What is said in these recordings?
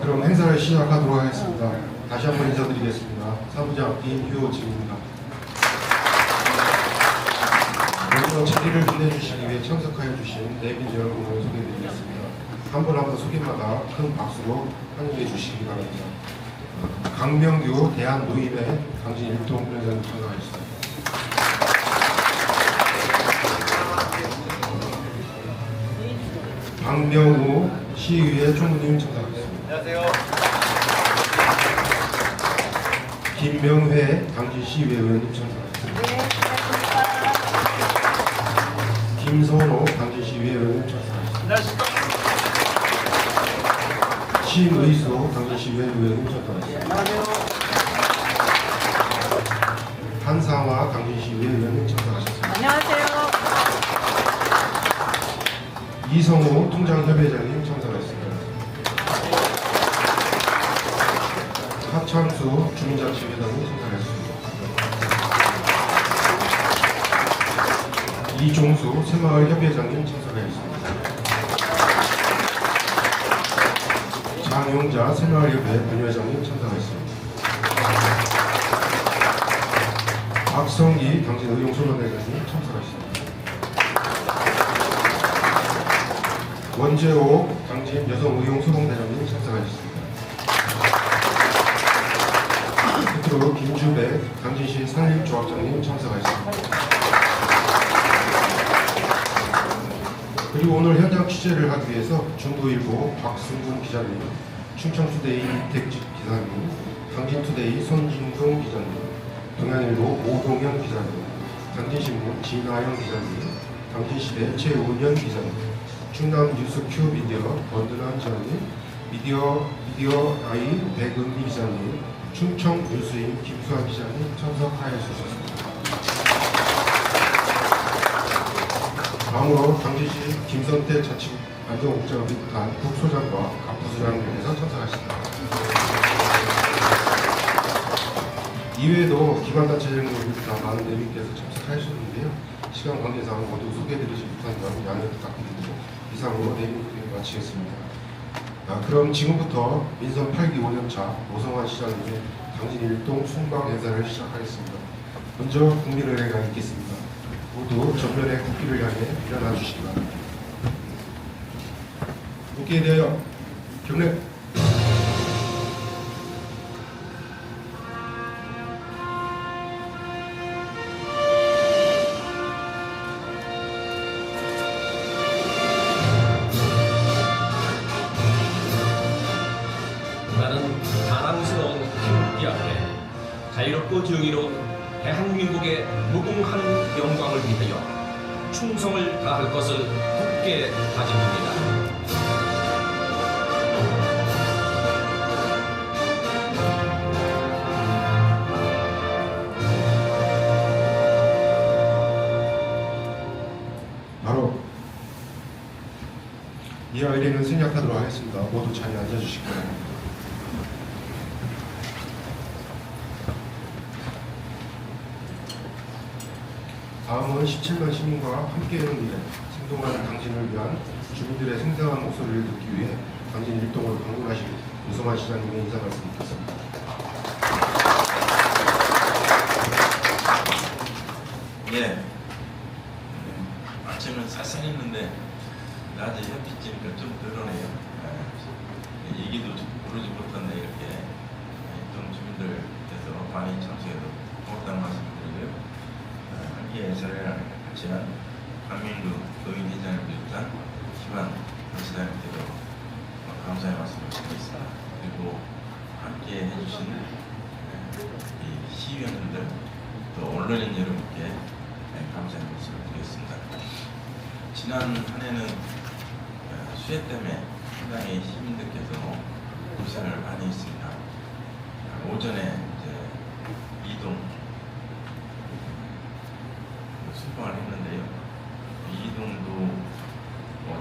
그럼 행사를 시작하도록 하겠습니다. 다시 한번 인사드리겠습니다. 사무장 임효진입니다. 먼저 자리를 빛내주시기 위해 참석하여 주신 내빈 여러분을 소개해드리겠습니다. 한 분 한 분 소개마다 큰 박수로 환영해 주시기 바랍니다. 강명규 대한노임회 강진일동 부회장님 참석하셨습니다. 박명우 시의회 총무님 참석하셨습니다. 안녕하세요. 김명회 강진시의회 의원님 참석하셨습니다. 김선호 강진시의회 의원님 참석하셨습니다. 안녕하십니까. 신의수 강진시의회 의원님 참석하셨습니다. 한상화 강진시의회 의원님 참석하셨습니다. 안녕하세요. 이성우 통장협의장님 참석하셨습니다. 하창수 주민자치회장님 참석하셨습니다. 이종수 새마을협의회장님 참석하셨습니다. 장용자 새마을협의회 본회장님 참석하셨습니다. 박성기 당진의용소론회장님 참석하셨습니다. 원재호 당진 여성의용소봉대장님 참석하셨습니다. 끝으로 김주백 당진시 산림조합장님 참석하셨습니다. 그리고 오늘 현장 취재를 하기 위해서 중부일보 박승gun 기자님, 충청투데이 이택직 기자님, 당진투데이 손진동 기자님, 동양일보 오동현 기자님, 당진신문 진하영 기자님, 당진시대 최운현 기자님, 충남 뉴스큐 미디어 권든환 기자님, 미디어아이 백은미 기자님, 충청 뉴스인 김수환 기자님 참석하여 주셨습니다. 다음으로 당진시 김선태 자치안전국장을 비롯한 국소장과 갑부소장님께서 참석하십니다. 이외에도 기관단체장을 비롯한 많은 내빈께서 참석하셨는데요. 시간 관계상 모두 소개해드리지 못한 점 양해 부탁드리고 이상으로 내빈 소개 마치겠습니다. 그럼 지금부터 민선 8기 5년차 노성환 시장님의 당진 일동 순방 행사를 시작하겠습니다. 먼저 국민의례가 있겠습니다. 모두 전면에 국기를 향해 일어나 주시기 바랍니다. 국기에 대하여 경례. 나는 자랑스러운 태극기 앞에 자유롭고 정의로운 대한민국의 무궁한 영광을 위하여 충성을 다할 것을 굳게 다짐합니다. 바로 이와 의례는 생략하도록 하겠습니다. 모두 자리에 앉아주시기 바랍니다. 다음은 17만 시민과 함께하는 일에 생동한 당진을 위한 주민들의 생생한 목소리를 듣기 위해 당진 일동을 방문하실 노성환 시장님의 인사 말씀 듣겠습니다. 예. 아침은 쌀쌀했는데 낮에 햇빛 쬐니까 좀 덜어내요. 얘기도 부르지 못한데 이렇게 좀 주민들께서 많이 참석해서 고맙다는 말씀 드리고요. 함께 예사를 같이 한 강민구 노인회장을 비롯한 김한 당시장님께도 감사의 말씀을 드리겠습니다. 그리고 함께 해주신 이 시의원님들 또 언론인 여러분께 감사의 말씀을 드리겠습니다. 지난 한 해는 수해 때문에 상당히 시민들께서 고생을 많이 했습니다. 오전에 이제 이동 순방을 했는데요. 이동도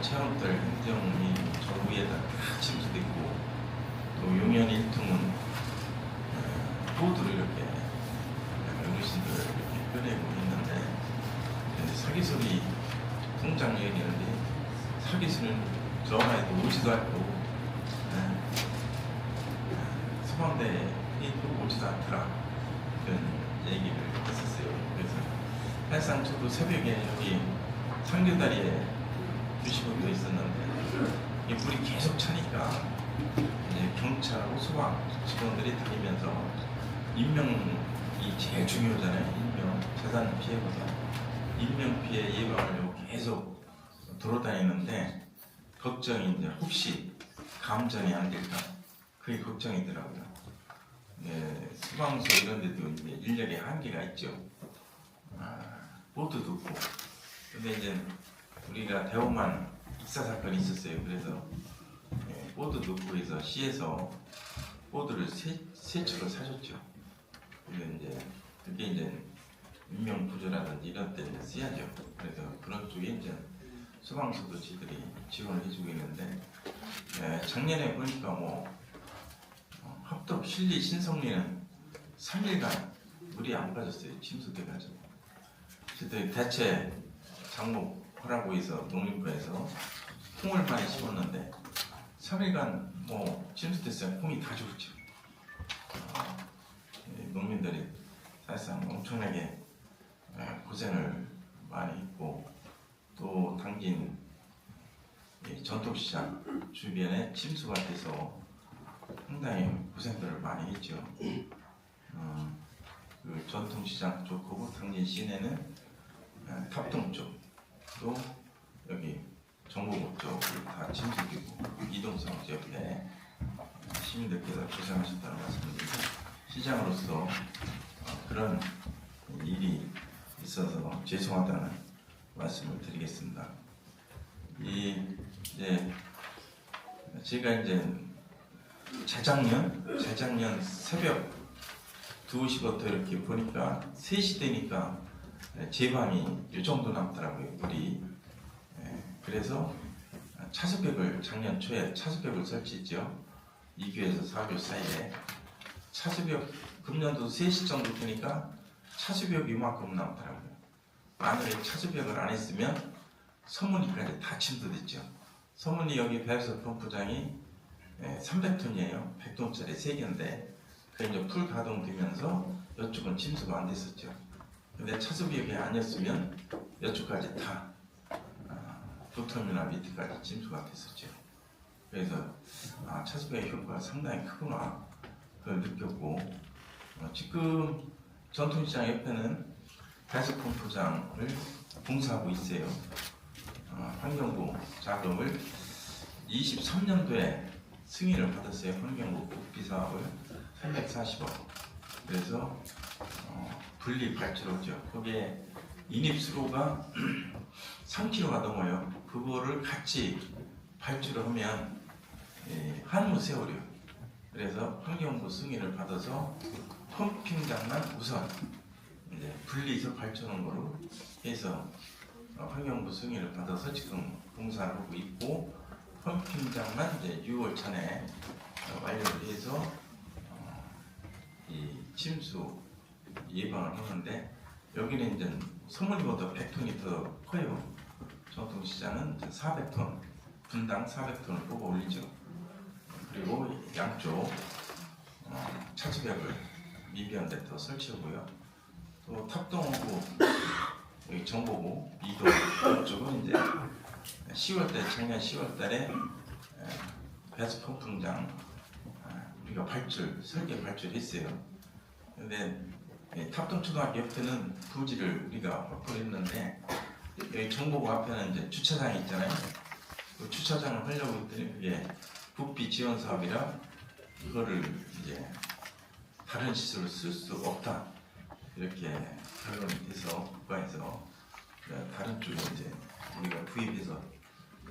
체험들 행정이 전부에다 다 침수됐고 또 용현 1통은 보드로 이렇게 어르신들 변해고 있는데 사기술이 통장 얘기하는데 사기술은 전화해도 오지도 않고 소방대에 또 오지도 않더라 이런 얘기를 했었어요. 그래서 사실상 저도 새벽에 여기 상계다리에 2시부터 있었는데 이 불이 계속 차니까 이제 경찰하고 소방 직원들이 다니면서 인명이 제일 중요하잖아요. 인명, 재산 피해보다 인명 피해 예방하려고 계속 돌아다니는데 걱정이 이제 혹시 감전이 안 될까 그게 걱정이더라고요. 소방서 이런 데도 이제 인력의 한계가 있죠. 보드도 없고. 근데 이제 우리가 대호만 익사 사건이 있었어요. 그래서 보드도 없고 해서 시에서 보드를 세 추를 사줬죠. 그래서 이제 그게 이제 인명 구조라든지 이런 데 쓰야죠. 그래서 그런 쪽에 이제 소방서도 지들이 지원을 해주고 있는데 작년에 보니까 뭐 합덕, 신리, 신성리는 3일간 물이 안 빠졌어요. 침수돼가지고. 그때 대체 장목하라고 해서 농림부에서 콩을 많이 심었는데 3일간 뭐 침수됐어요. 콩이 다 죽었죠. 농민들이 사실상 엄청나게 고생을 많이 했고 또 당진 전통시장 주변에 침수가 돼서 상당히 고생들을 많이 했죠. 그 전통시장 쪽하고 당진 시내는 탑동 쪽, 또 여기 정보국 쪽을 다 침수되고 이동성 옆에 시민들께서 고생하셨다는 말씀드리고 시장으로서 그런 일이 있어서 죄송하다는 말씀을 드리겠습니다. 이제 제가 이제 재작년 새벽 2시부터 이렇게 보니까 3시 되니까 제방이 이 정도 남더라고요, 물이. 그래서 차수벽을 작년 초에 차수벽을 설치했죠. 2교에서 4교 사이에 차수벽 금년도 3시 정도 되니까 차수벽이 이만큼 남더라고요. 만약에 차수벽을 안 했으면 서문이까지 다 침수됐죠. 서문이 여기 배수 펌프장이 300톤이에요. 100톤짜리 3개인데 그게 이제 풀 가동되면서 이쪽은 침수가 안 됐었죠. 근데 차수벽이 아니었으면 이쪽까지 다 부터미널 밑에까지 침수가 됐었죠. 그래서 차수벽의 효과가 상당히 크구나 그걸 느꼈고 지금 전통시장 옆에는 배수 펌프장을 공사하고 있어요. 환경부 자금을 23년도에 승인을 받았어요. 환경부 국비사업을 340억. 그래서 분리 발주로죠. 거기에 인입수로가 3kg가 넘어요. 그거를 같이 발주를 하면 한무 세월이요. 그래서 환경부 승인을 받아서 펌핑장만 우선 이제 분리해서 발주하는 거로 해서 환경부 승인을 받아서 지금 공사를 하고 있고 펌핑장만 이제 6월 전에 완료를 해서 이 침수 예방을 하는데 여기는 이제 서문이보다 100톤이 더 커요. 전통시장은 400톤, 분당 400톤을 뽑아 올리죠. 그리고 양쪽 차수벽을 미비한데 더 설치하고요. 또 탑동하고 여기 정보고 이동 쪽은 이제 10월달 작년 10월달에 배수 펌프장 우리가 설계 발주했어요. 근데 탑동초등학교 옆에는 부지를 우리가 확보를 했는데 여기 정보고 앞에는 이제 주차장이 있잖아요. 그 주차장을 하려고 했더니 그게 국비 지원 사업이라 그거를 이제 다른 시설을 쓸 수 없다 이렇게 결론이 돼서 국가에서 다른 쪽에 이제 우리가 구입해서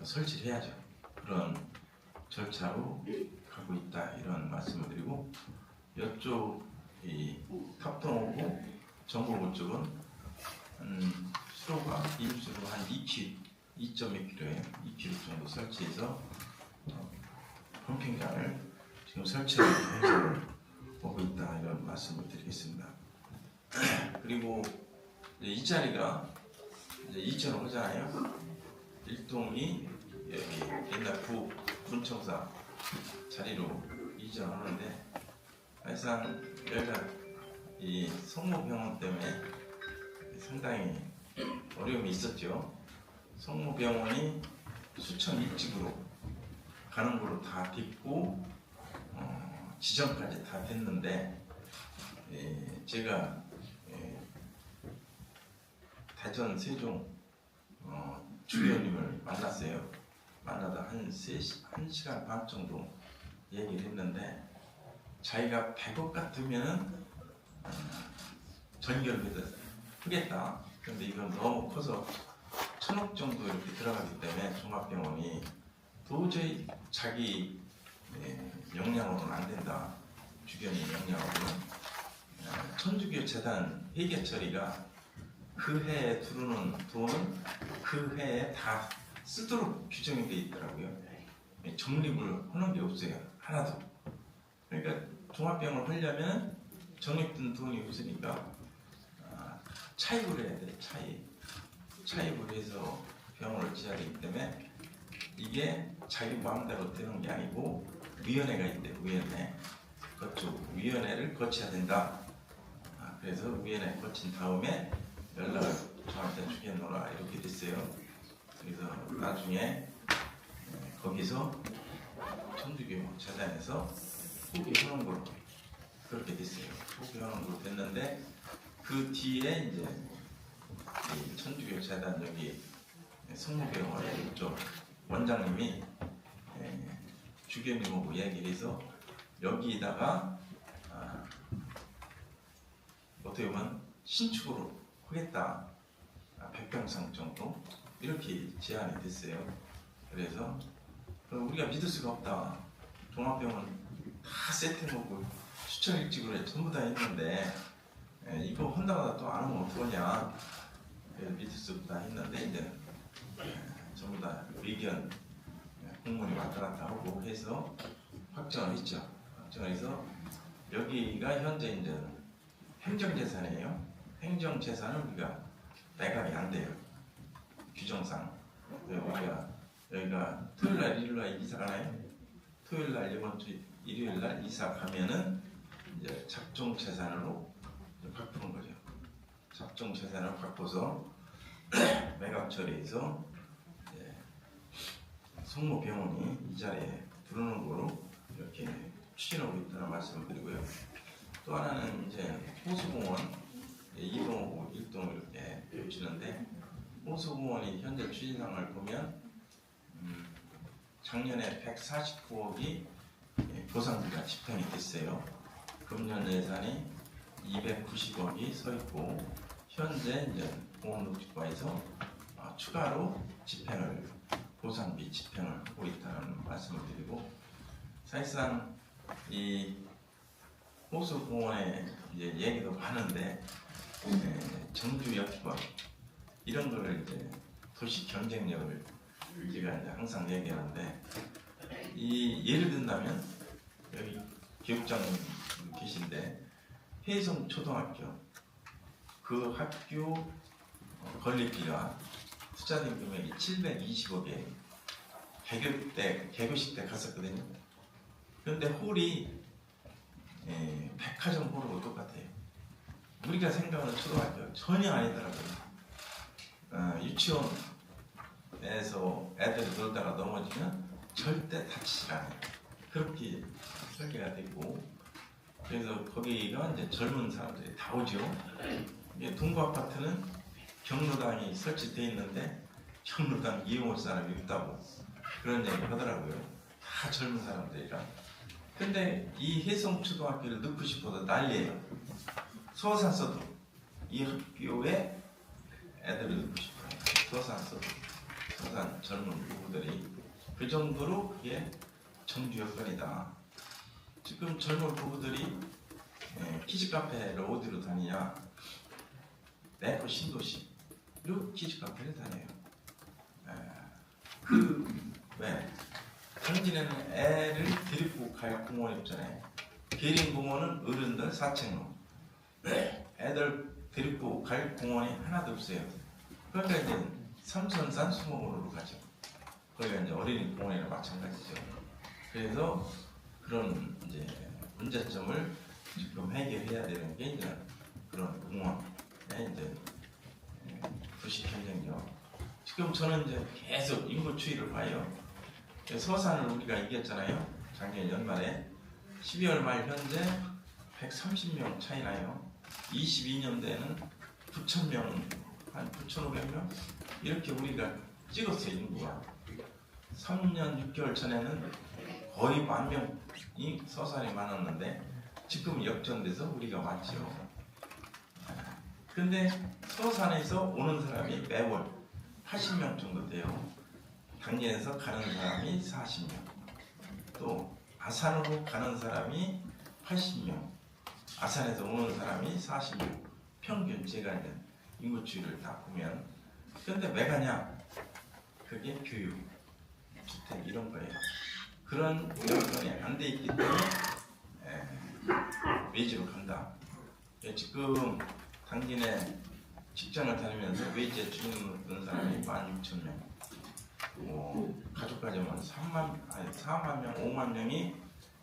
설치를 해야죠. 그런 절차로 가고 있다 이런 말씀을 드리고 이쪽 이 탑동하고 정보부 쪽은 수로가 이입수로가 한 2.2kg에 2kg 정도 설치해서 펌핑장을 지금 설치해서 보고 있다 이런 말씀을 드리겠습니다. 그리고 이제 이 자리가 이제 이전을 하잖아요. 일동이 여기 옛날 군청사 자리로 이전하는데 사실상 여기가 이 성모병원 때문에 상당히 어려움이 있었죠. 성모병원이 수천 일찍으로 가는 걸로 다 됐고 지정까지 다 됐는데 제가 대전 세종 주의원님을 만났어요. 만나다 한 1시간 반 정도 얘기를 했는데 자기가 100억 같으면은 전결을 하겠다. 근데 이건 너무 커서 1000억 정도 이렇게 들어가기 때문에 종합병원이 도저히 자기 역량으로는 안 된다. 주변의 역량으로는 천주교 재단 회계 처리가 그 해에 들어오는 돈은 그 해에 다 쓰도록 규정이 되어 있더라고요. 적립을 하는 게 없어요. 하나도. 그러니까 종합병원을 하려면 적립된 돈이 없으니까 차입을 해야 돼. 차입을 해서 병원을 지어야 되기 때문에 이게 자기 마음대로 되는 게 아니고 위원회가 있대. 위원회. 그쪽 위원회를 거쳐야 된다. 그래서 위원회 거친 다음에 연락을 저한테 주겠노라 이렇게 됐어요. 그래서 나중에 거기서 천주교 재단에서 후기하는 걸로 그렇게 됐어요. 후기하는 걸로 됐는데 그 뒤에 이제 이 천주교 재단 여기 성모병원의 이쪽 원장님이 주교님하고 얘기를 해서 여기다가 어떻게 보면 신축으로 하겠다. 100평상 정도 이렇게 제안이 됐어요. 그래서 우리가 믿을 수가 없다. 종합병원 다 세팅하고 수천 일찍으로 전부 다 했는데 이거 한다고 또 안 하면 어떡하냐. 그래서 믿을 수 없다 했는데 이제 전부 다 의견 공문이 왔다 갔다 하고 해서 확정을 했죠. 확정을 해서 여기가 현재 이제 행정재산이에요. 행정재산은 우리가 매각이 안 돼요. 규정상. 여기가 토요일날, 일요일날 이사 가나요? 토요일날 이번 주 일요일날 이사 가면은 이제 작정재산으로 바꾸는 거죠. 작정재산을 바꿔서 매각 처리해서 성모병원이 이 자리에 들어오는 거로 이렇게 추진하고 있다는 말씀을 드리고요. 또 하나는 이제 호수공원 2동하고 1동 이렇게 펼치는데 호수공원이 현재 추진상을 보면 작년에 149억이 보상비가 집행이 됐어요. 금년 예산이 290억이 서 있고 현재 이제 공원녹지과에서 추가로 보상비 집행을 하고 있다는 말씀을 드리고 사실상 이 호수공원에 이제 얘기도 많은데 정주 여건 이런 거를 이제 도시 경쟁력을 제가 이제 항상 얘기하는데 예를 든다면 여기 교육장님 계신데 해성 초등학교 그 학교 건립비가 투자된 금액이 720억에 개교식 때 갔었거든요. 그런데 홀이 백화점 홀하고 똑같아요. 우리가 생각하는 초등학교 전혀 아니더라고요. 유치원에서 애들이 놀다가 넘어지면 절대 다치지 않아요. 그렇게 설계가 되고 그래서 거기가 이제 젊은 사람들이 다 오죠. 동구 아파트는 경로당이 설치되어 있는데 경로당 이용할 사람이 없다고 그런 얘기 하더라고요. 다 젊은 사람들이라. 근데 이 해성초등학교를 넣고 싶어도 난리예요. 서산서도 이 학교에 애들을 넣고 싶어요. 서산 젊은 부부들이 그 정도로 그게 정주 여건이다. 지금 젊은 부부들이 키즈카페를 어디로 다니냐? 내포 신도시로 키즈카페를 다녀요. 왜? 당진에는 애를 데리고 갈 공원이 없잖아요. 계림공원은 어른들 사책로. 애들 데리고 갈 공원이 하나도 없어요. 그러니까 이제 삼선산 수목원으로 가죠. 거기가 이제 어린이 공원이랑 마찬가지죠. 그래서 그런 이제 문제점을 지금 해결해야 되는 게 이제 그런 공원의 이제 도시 경쟁력. 지금 저는 이제 계속 인구 추이를 봐요. 서산을 우리가 이겼잖아요. 작년 연말에 12월 말 현재 130명 차이 나요. 22년대에는 9,000명, 한 9,500명 이렇게 우리가 찍었어요. 인구가 3년 6개월 전에는 거의 10,000명이 서산이 많았는데 지금 역전돼서 우리가 많죠. 근데 서산에서 오는 사람이 매월 80명 정도 돼요. 당진에서 가는 사람이 40명, 또 아산으로 가는 사람이 80명, 아산에서 오는 사람이 40명. 평균 제가 이제 인구추이를 다 보면, 그런데 왜 가냐? 그게 교육, 주택 이런 거예요. 그런 여건이 안 돼 있기 때문에 외지로 간다. 지금 당진에 직장을 다니면서 외지에 주는 사람이 16,000명. 가족 가정은 4만 명, 5만 명이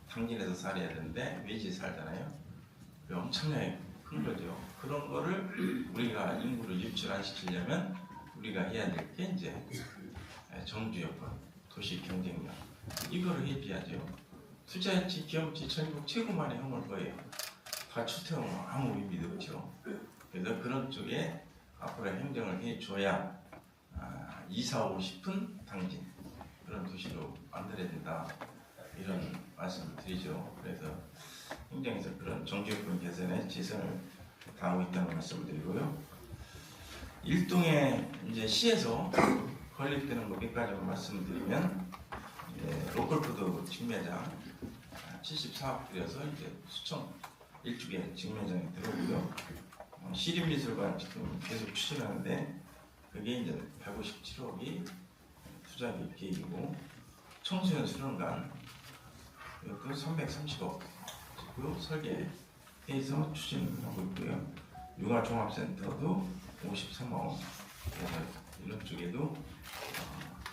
당진에서 살아야 되는데 외지에 살잖아요. 엄청나게 큰 거죠. 그런 거를 우리가 인구를 유출 안 시키려면 우리가 해야 될 게 이제 정주 여건, 도시 경쟁력 이거를 해줘야죠. 투자일지, 기업지 전국 최고만에 해볼 거예요. 다 주택은 아무 의미도 없죠. 그래서 그런 쪽에 앞으로 행정을 해줘야 이사하고 싶은 당진 그런 도시로 만들어야 된다 이런 말씀을 드리죠. 그래서 행정에서 그런 정주여건 개선에 최선을 다하고 있다는 말씀을 드리고요. 일동에 이제 시에서 건립되는 거 몇 가지만 말씀드리면 로컬푸드 직매장 74억 들여서 이제 수청 일주에 직매장이 들어오고요. 시립미술관 지금 계속 추진하는데 그게 이제 157억이 투자 계획이고, 청소년 수련관 이것도 330억 지금 설계해서 추진하고 있고요. 융화종합센터도 53억, 그래서 이런 쪽에도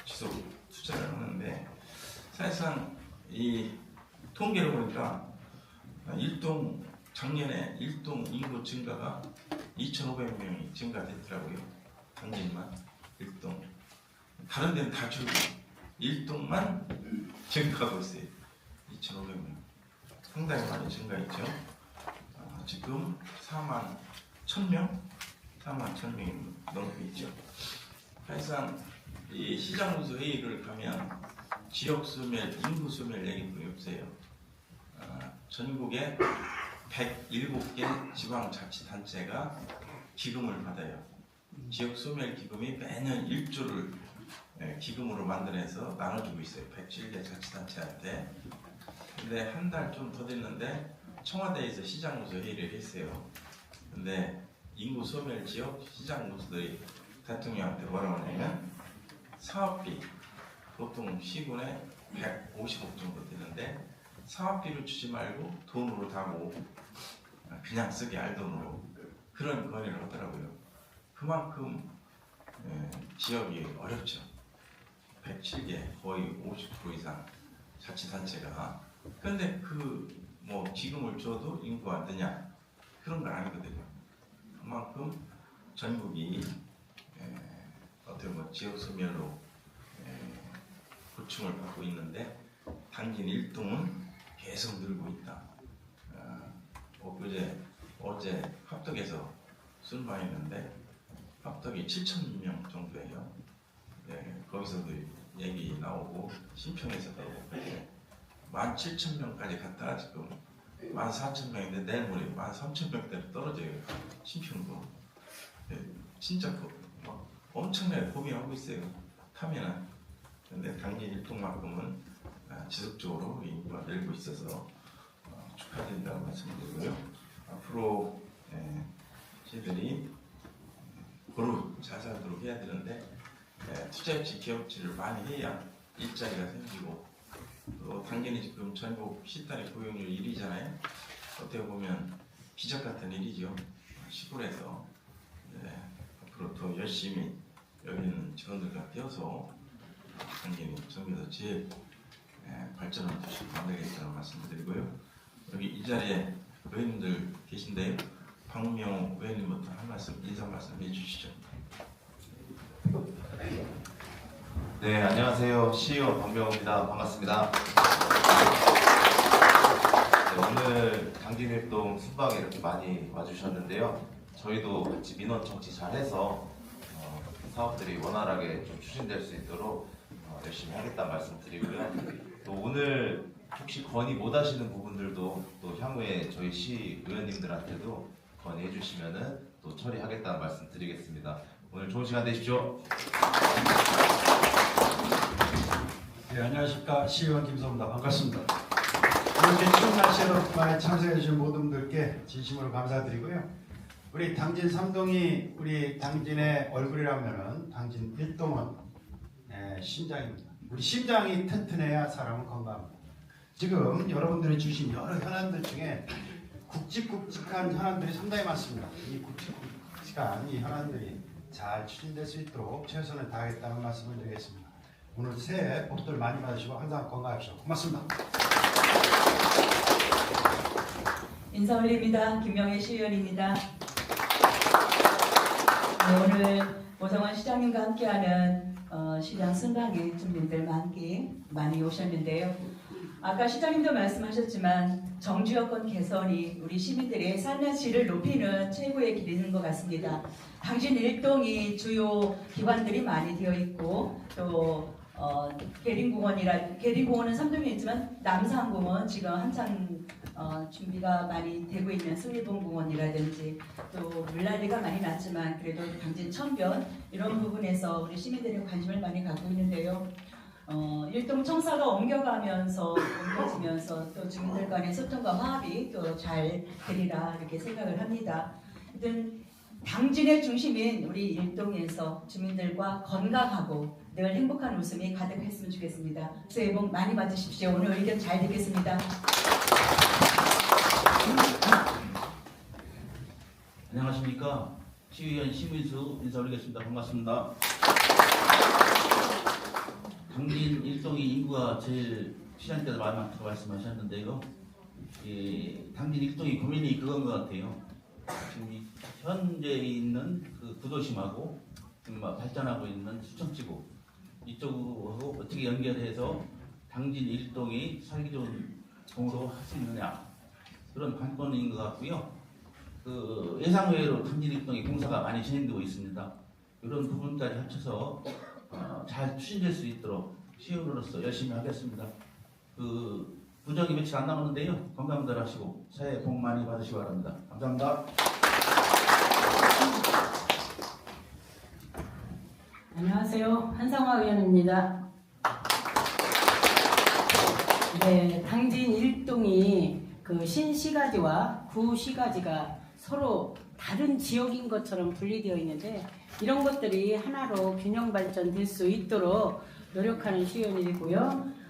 지속 투자를 하는데, 사실상 이 통계를 보니까 일동 작년에 일동 인구 증가가 2,500명이 증가됐더라고요. 당진만 일동, 다른 데는 다 줄고 일동만 증가하고 있어요. 2,500명, 상당히 많이 증가했죠. 지금 4만 1,000명이 넘고 있죠. 사실상 이 시장구조 회의를 가면 지역 소멸, 인구 소멸 얘기뿐이 없어요. 전국에 107개 지방자치단체가 기금을 받아요. 지역 소멸 기금이 매년 1조를 기금으로 만들어서 나눠주고 있어요. 107개 자치단체한테. 근데 한 달 좀 더 됐는데 청와대에서 시장구조 회의를 했어요. 근데 인구 소멸 지역 시장구조들이 대통령한테 뭐라고 하냐면 사업비, 보통 시군에 150억 정도 되는데 사업비를 주지 말고 돈으로 다고 그냥 쓰게 알돈으로 그런 건의를 하더라고요. 그만큼 지역이 어렵죠. 107개 거의 50% 이상 자치단체가. 그런데 그 뭐 기금을 줘도 인구가 안 되냐? 그런 건 아니거든요. 그만큼 전국이 어떻게 보면 지역 소멸로 고충을 받고 있는데 당진 일동은 계속 늘고 있다. 어제 합덕에서 순방했는데 합덕이 7,000명 정도예요. 거기서도 얘기 나오고 신평에서도 17,000명까지 갔다가 지금 14,000명인데 내일 모레 13,000명대로 떨어져요. 신평도. 진짜 엄청나게 고민하고 있어요. 타면은. 근데 당진 일동만큼은 지속적으로 인구가 늘고 있어서 축하드린다고 말씀드리고요. 앞으로 저희들이 고루 자사하도록 해야 되는데 투자유치, 기업치를 많이 해야 일자리가 생기고, 또 당연히 지금 전국 시달의 고용률 1위잖아요. 어떻게 보면 기적 같은 일이죠. 시골에서 또 열심히 여기는 직원들과 뛰어서 당연히 정부에서 제일 발전을 만들겠다는 말씀을 드리고요. 여기 이 자리에 의원님들 계신데요. 박명 의원님부터 한 말씀, 인사 말씀 해주시죠. 네, 안녕하세요. CEO 박명호입니다. 반갑습니다. 네, 오늘 당진일동 순방에 이렇게 많이 와주셨는데요. 저희도 같이 민원 청취 잘해서 사업들이 원활하게 좀 추진될 수 있도록 열심히 하겠다는 말씀 드리고요. 또 오늘 혹시 건의 못 하시는 부분들도 또 향후에 저희 시 의원님들한테도 건의해 주시면은 또 처리하겠다는 말씀 드리겠습니다. 오늘 좋은 시간 되십시오. 네, 안녕하십니까. 시의원 김성입니다. 반갑습니다. 이렇게 추운 날씨에도 많이 참석해 주신 모든 분들께 진심으로 감사드리고요. 우리 당진 3동이 우리 당진의 얼굴이라면은 당진 1동은 심장입니다. 우리 심장이 튼튼해야 사람은 건강합니다. 지금 여러분들이 주신 여러 현안들 중에 굵직굵직한 현안들이 상당히 많습니다. 이 굵직굵직한 이 현안들이 잘 추진될 수 있도록 최선을 다하겠다는 말씀을 드리겠습니다. 오늘 새해 복들 많이 받으시고 항상 건강하십시오. 고맙습니다. 인사 올립니다. 김명애 시의원입니다. 네, 오늘 오성환 시장님과 함께하는 시장 순방에 주민들 많이 오셨는데요. 아까 시장님도 말씀하셨지만 정주 여건 개선이 우리 시민들의 삶의 질을 높이는 최고의 길인 것 같습니다. 당진 일동이 주요 기관들이 많이 되어 있고 또 계림공원은 3동에 있지만 남산공원 지금 한창 준비가 많이 되고 있는 수리봉공원이라든지 또 물난리가 많이 났지만 그래도 당진 천변 이런 부분에서 우리 시민들이 관심을 많이 갖고 있는데요. 일동 청사가 옮겨지면서 또 주민들 간의 소통과 화합이 또 잘 되리라 이렇게 생각을 합니다. 하여튼 당진의 중심인 우리 일동에서 주민들과 건강하고 늘 행복한 웃음이 가득했으면 좋겠습니다. 새해 복 많이 받으십시오. 오늘 의견 잘 듣겠습니다. 안녕하십니까. 시의원 심의수 인사 올리겠습니다. 반갑습니다. 당진 일동의 인구가 제일 시장 때도 많다고 말씀하셨는데요. 당진 일동의 고민이 그건 것 같아요. 지금 현재 있는 그 구도심하고 지금 발전하고 있는 수청지구 이쪽하고 어떻게 연결해서 당진 일동이 살기 좋은 동으로 할 수 있느냐 그런 관건인 것 같고요. 그 예상외로 당진 일동의 공사가 많이 진행되고 있습니다. 이런 부분까지 합쳐서 잘 추진될 수 있도록 시의원으로서 열심히 하겠습니다. 그 부정이 며칠 안 남았는데요. 건강들 하시고 새해 복 많이 받으시기 바랍니다. 감사합니다. 안녕하세요. 한상화 의원입니다. 네, 당진 일동이 그 신시가지와 구시가지가 서로 다른 지역인 것처럼 분리되어 있는데 이런 것들이 하나로 균형 발전될 수 있도록 노력하는 시의원이고요.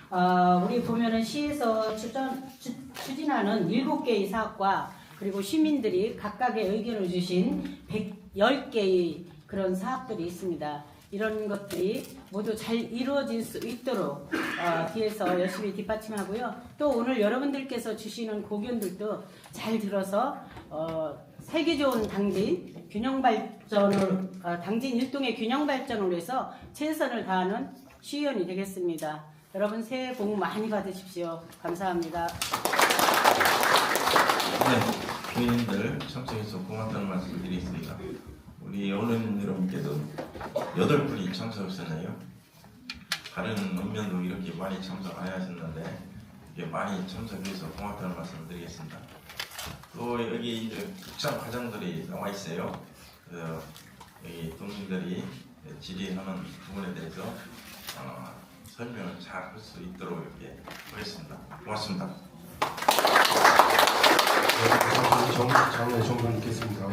우리 보면은 시에서 추진하는 7개의 사업과 그리고 시민들이 각각의 의견을 주신 110개의 그런 사업들이 있습니다. 이런 것들이 모두 잘 이루어질 수 있도록 뒤에서 열심히 뒷받침하고요. 또 오늘 여러분들께서 주시는 고견들도 잘 들어서 살기 좋은 당진 균형 발전을 당진 일동의 균형 발전을 위해서 최선을 다하는 시의원이 되겠습니다. 여러분 새해 복 많이 받으십시오. 감사합니다. 네, 교인들 참석해서 고맙다는 말씀을 드리겠습니다. 우리 어른 여러분께도 8분이 참석하셨네요. 다른 읍면도 이렇게 많이 참석 안 하셨는데 이렇게 많이 참석해서 고맙다는 말씀을 드리겠습니다. 또 여기 이제 국장 과정들이 나와 있어요. 그래서 여기 동생들이 질의하는 부분에 대해서 설명을 잘 할 수 있도록 이렇게 하겠습니다. 고맙습니다. 장례 정보 있겠습니다.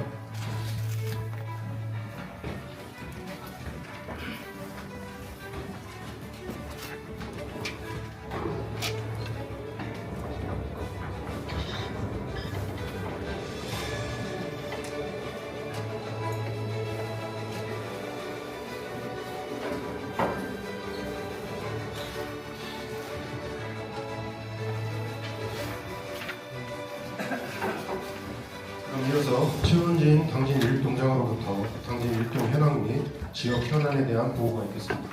추천진 당진 1동장으로부터 당진 1동 현황 및 지역 현안에 대한 보고가 있겠습니다.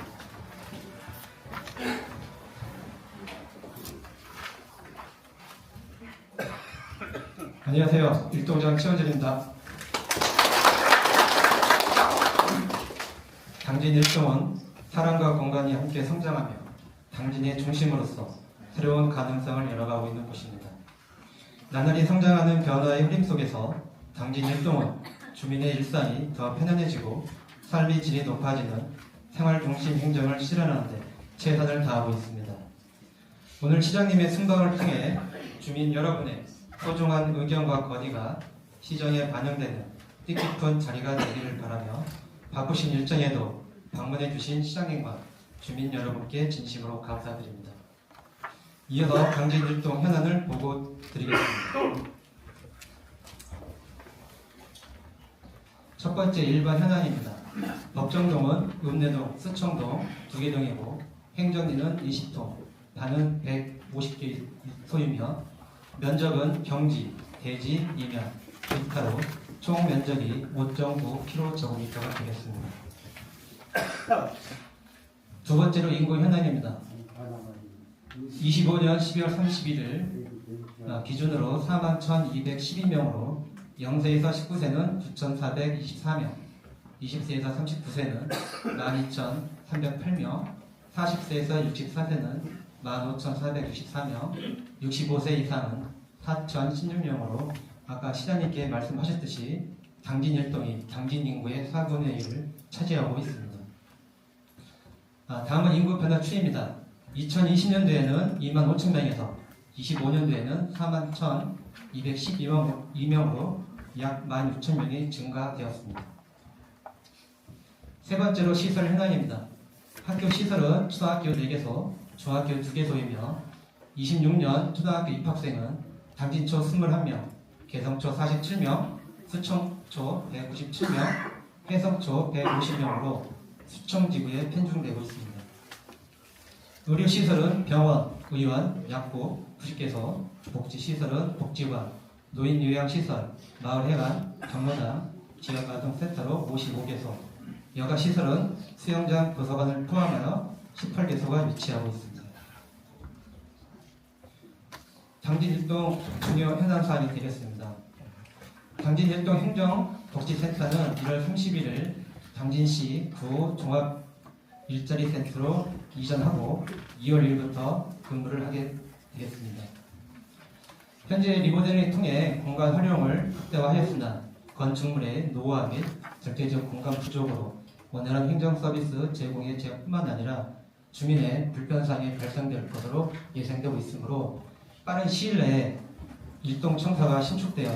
안녕하세요. 일동장 최원진입니다. 당진 일동은 사람과 공간이 함께 성장하며 당진의 중심으로서 새로운 가능성을 열어가고 있는 곳입니다. 나날이 성장하는 변화의 흐름 속에서 당진 일동은 주민의 일상이 더 편안해지고 삶의 질이 높아지는 생활 중심 행정을 실현하는 데 최선을 다하고 있습니다. 오늘 시장님의 순방을 통해 주민 여러분의 소중한 의견과 건의가 시정에 반영되는 뜻깊은 자리가 되기를 바라며 바쁘신 일정에도 방문해 주신 시장님과 주민 여러분께 진심으로 감사드립니다. 이어서 당진 일동 현안을 보고 드리겠습니다. 첫 번째 일반 현안입니다. 법정동은 읍내동, 스청동 2개 동이고 행정리는 20동, 반은 150개 소이며 면적은 경지, 대지, 이면, 빅타로 총 면적이 5.9km/제곱미터가 되겠습니다. 두 번째로 인구 현황입니다. 25년 12월 31일 기준으로 41,212명으로 0세에서 19세는 9,424명, 20세에서 39세는 12,308명, 40세에서 64세는 15,464명, 65세 이상은 4,016명으로 아까 시장님께 말씀하셨듯이 당진 일동이 당진 인구의 4분의 1을 차지하고 있습니다. 다음은 인구 변화 추이입니다. 2020년도에는 25,000명에서 25년도에는 41,212명으로 약 16,000명이 증가되었습니다. 세 번째로 시설 현황입니다. 학교 시설은 초등학교 4개소, 중학교 2개소이며 26년 초등학교 입학생은 당진초 21명, 개성초 47명, 수청초 197명, 해성초 150명으로 수청지구에 편중되고 있습니다. 의료시설은 병원, 의원, 약국 90개소, 복지시설은 복지관, 노인요양시설, 마을회관, 경로당, 지역아동센터로 55개소, 여가시설은 수영장, 도서관을 포함하여 18개소가 위치하고 있습니다. 당진 일동 중요 현안 사항이 되겠습니다. 당진 일동 행정복지센터는 1월 31일 당진시 구 종합 일자리 센터로 이전하고 2월 1일부터 근무를 하게 되겠습니다. 현재 리모델링을 통해 공간 활용을 극대화하였으나 건축물의 노후화 및 절대적 공간 부족으로 원활한 행정 서비스 제공의 제약뿐만 아니라 주민의 불편사항이 발생될 것으로 예상되고 있으므로 빠른 시일 내에 일동 청사가 신축되어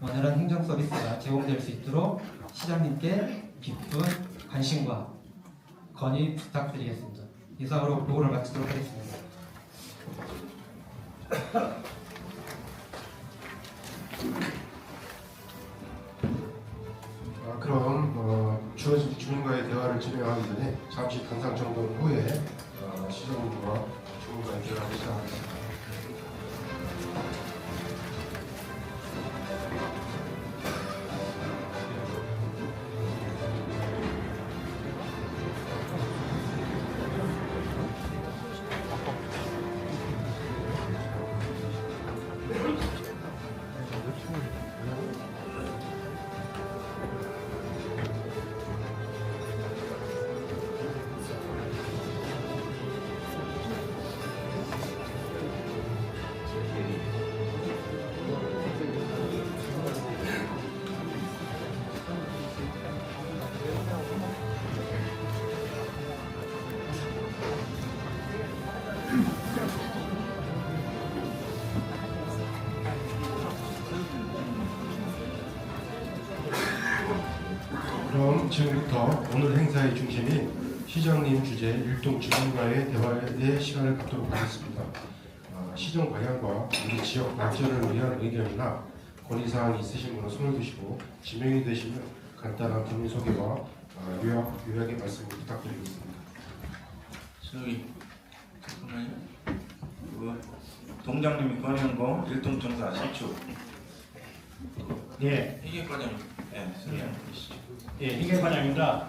원활한 행정 서비스가 제공될 수 있도록 시장님께 깊은 관심과 건의 부탁드리겠습니다. 이상으로 보고를 마치도록 하겠습니다. 그럼 주어진 주민과의 대화를 진행하기 전에 잠시 단상 정돈 후에 시장님과 주민과의 대화를 시작하겠습니다. 그럼 지금부터 오늘 행사의 중심인 시장님 주재 일동 주민과의 대화의 시간을 갖도록 하겠습니다. 시정 방향과 우리 지역 발전을 위한 의견이나 건의사항이 있으신 분은 손을 드시고 지명이 되시면 간단한 본인 소개와 요약의 말씀을 부탁드리겠습니다. 저기 잠깐만요. 동장님이 건의한 거 일동청사 신축 예, 회계과장 설명해 주시죠. 예, 이게 과장입니다.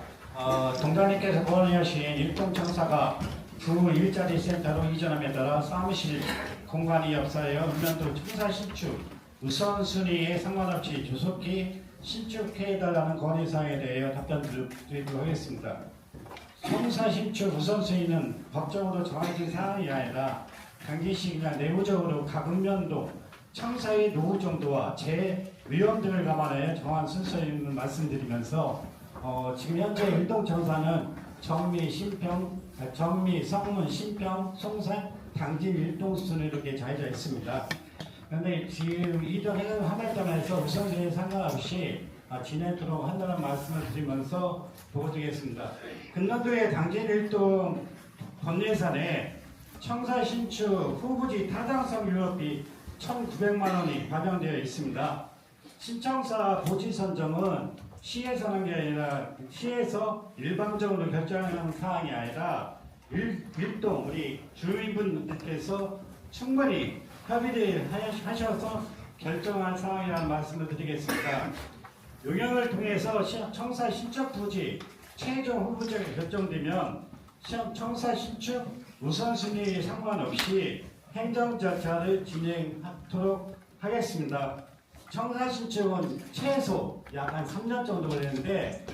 동장님께서 건의하신 일동청사가 구 일자리 센터로 이전함에 따라 사무실 공간이 없어요. 읍면동 청사 신축 우선순위에 상관없이 조속히 신축해달라는 건의사항에 대해 답변 드리도록 하겠습니다. 청사 신축 우선순위는 법적으로 정해진 사항이 아니라 당기시 그냥 내부적으로 각 읍면동 청사의 노후 정도와 재위험 등을 감안해 정한 순서임을 말씀드리면서 지금 현재 일동청사는 정미, 성문, 신평, 송산, 당진, 일동순 이렇게 자리져 있습니다. 그런데 지금 이전 하말단에서 우선순위에 상관없이 진행토록 한다는 말씀을 드리면서 보고드리겠습니다. 근년도에 당진 일동 건례산에 청사 신축 후부지 타당성 유럽비 1,900만 원이 반영되어 있습니다. 신청사 부지 선정은 시에서 하는 게 아니라 시에서 일방적으로 결정하는 사항이 아니라 일동 우리 주민분들께서 충분히 협의를 하셔서 결정한 사항이라는 말씀을 드리겠습니다. 용역을 통해서 청사 신축 부지 최종 후보자가 결정되면 청사 신축 우선순위에 상관없이 행정 절차를 진행하도록 하겠습니다. 청사 신축은 최소 약 한 3년 정도 걸리는데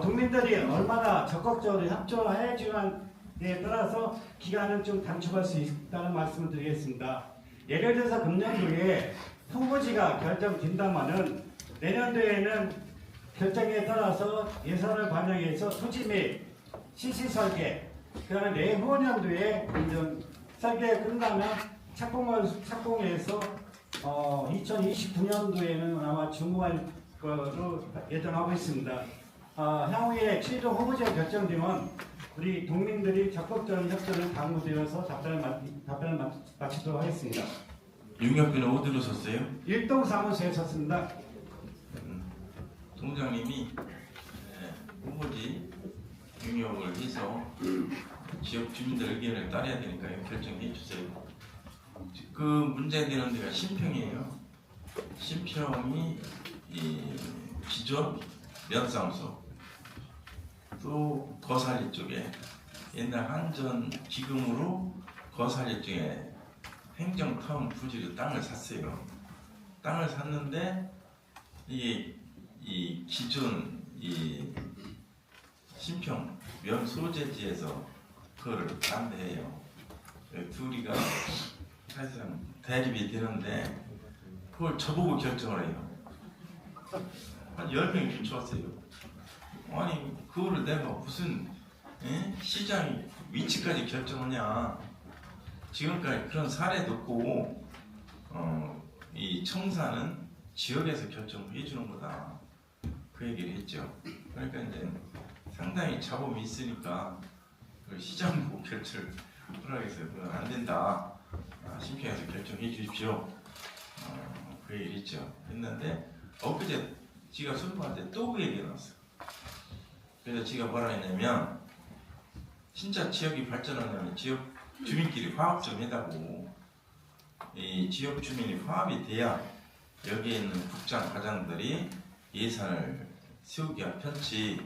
국민들이 얼마나 적극적으로 협조를 해주는에 따라서 기간을 좀 단축할 수 있다는 말씀을 드리겠습니다. 예를 들어서 금년도에 후보지가 결정된다면은 내년도에는 결정에 따라서 예산을 반영해서 토지 및 시시 설계, 그다음에 내후년도에 설계 끝나면 착공해서 2029년도에는 아마 준공할 것으로 예정하고 있습니다. 향후에 최종 후보지가 결정되면 우리 동민들이 적극적인 협조를 강구되어서 답변을 마치도록 하겠습니다. 용역비는 어디로 썼어요? 일동 사무소에 섰습니다. 동장님이 후보지 용역을 해서 지역 주민들 의견을 따라야 되니까요. 결정해 주세요. 그 문제되는 데가 신평이에요. 신평이 기존 면사무소, 또 거사리 쪽에 옛날 한전 기금으로 거사리 쪽에 행정타운 부지로 땅을 샀어요. 땅을 샀는데 이 기존 신평 면 소재지에서 그거를 반대해요. 둘이가 사실상 대립이 되는데 그걸 저보고 결정을 해요. 한 10명이 쫓아왔어요. 아니 그거를 내가 무슨 시장이 위치까지 결정하냐. 지금까지 그런 사례도 없고 이 청사는 지역에서 결정을 해주는 거다. 그 얘기를 했죠. 그러니까 이제 상당히 자본이 있으니까 그 시장 보고 결정을 하라해서 그건 안 된다. 신평에서 결정해 주십시오. 그 얘기를 했죠. 했는데 엊그제 지가 술부한테 또 그 얘기가 나왔어. 그래서 지가 뭐라 했냐면 진짜 지역이 발전하려면 지역 주민끼리 화합 좀 해다고 이 지역 주민이 화합이 돼야 여기에 있는 국장 과장들이 예산을 세우기가 편치.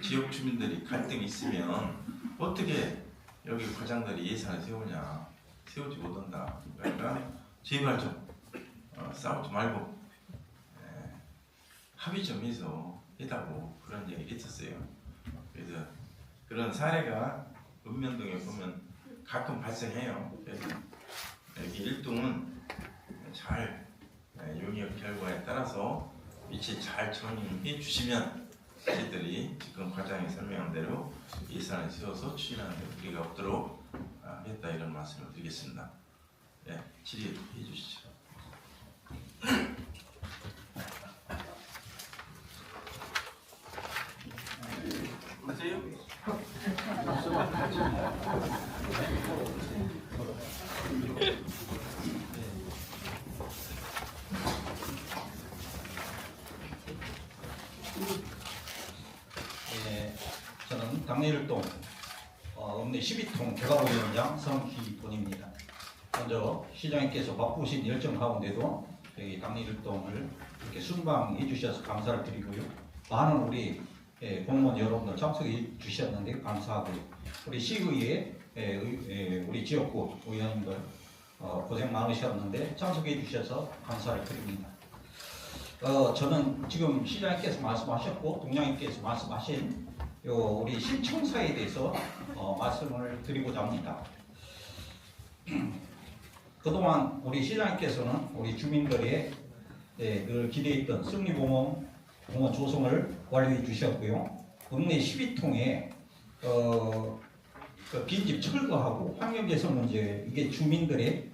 지역 주민들이 갈등이 있으면 어떻게 여기 과장들이 예산을 세우냐. 세우지 못한다. 그러니까 제발 좀 싸우지 말고 합의 좀 해서 해다고 그런 얘기 했었어요. 그래서 그런 사례가 읍면동에 보면 가끔 발생해요. 그래서 여기 일동은 잘 용역 결과에 따라서 위치 잘 정리해 주시면 저희들이 지금 과장이 설명한 대로 예산을 세워서 추진하는 데 무리가 없도록 하겠다 이런 말씀을 드리겠습니다. 네, 질의해 주시죠. 하세요? 저는 당내일동 읍내 12통 개가부위원장 성희본입니다. 먼저 시장님께서 바쁘신 일정 가운데도 여기 당일일동을 이렇게 순방해 주셔서 감사를 드리고요. 많은 우리 공무원 여러분들 참석해 주셨는데 감사하고요. 우리 시의회 우리 지역구 의원님들 고생 많으셨는데 참석해 주셔서 감사를 드립니다. 저는 지금 시장님께서 말씀하셨고 동장님께서 말씀하신 우리 신청사에 대해서 말씀을 드리고자 합니다. 그동안 우리 시장님께서는 우리 주민들의 늘 기대했던 승리공원 공원 조성을 완료해 주셨고요. 국내 12통에 그 빈집 철거하고 환경 개선 문제 이게 주민들의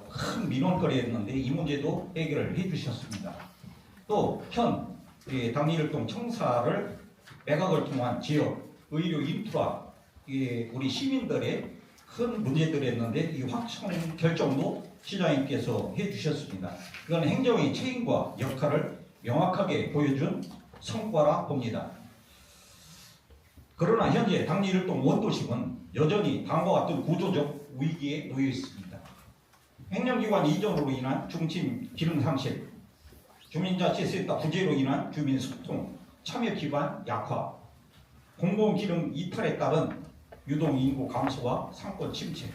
큰 민원거리였는데 이 문제도 해결을 해주셨습니다. 또 현 당일동 청사를 매각을 통한 지역 의료 인프라 우리 시민들의 큰 문제들이었는데 이 확정 결정도 시장님께서 해주셨습니다. 이건 행정의 책임과 역할을 명확하게 보여준 성과라 봅니다. 그러나 현재 당일동 원도심은 여전히 다음과 같은 구조적 위기에 놓여 있습니다. 행정기관 이전으로 인한 중심 기능 상실, 주민자치센터 부재로 인한 주민 소통, 참여 기반 약화, 공공기능 이탈에 따른 유동 인구 감소와 상권 침체.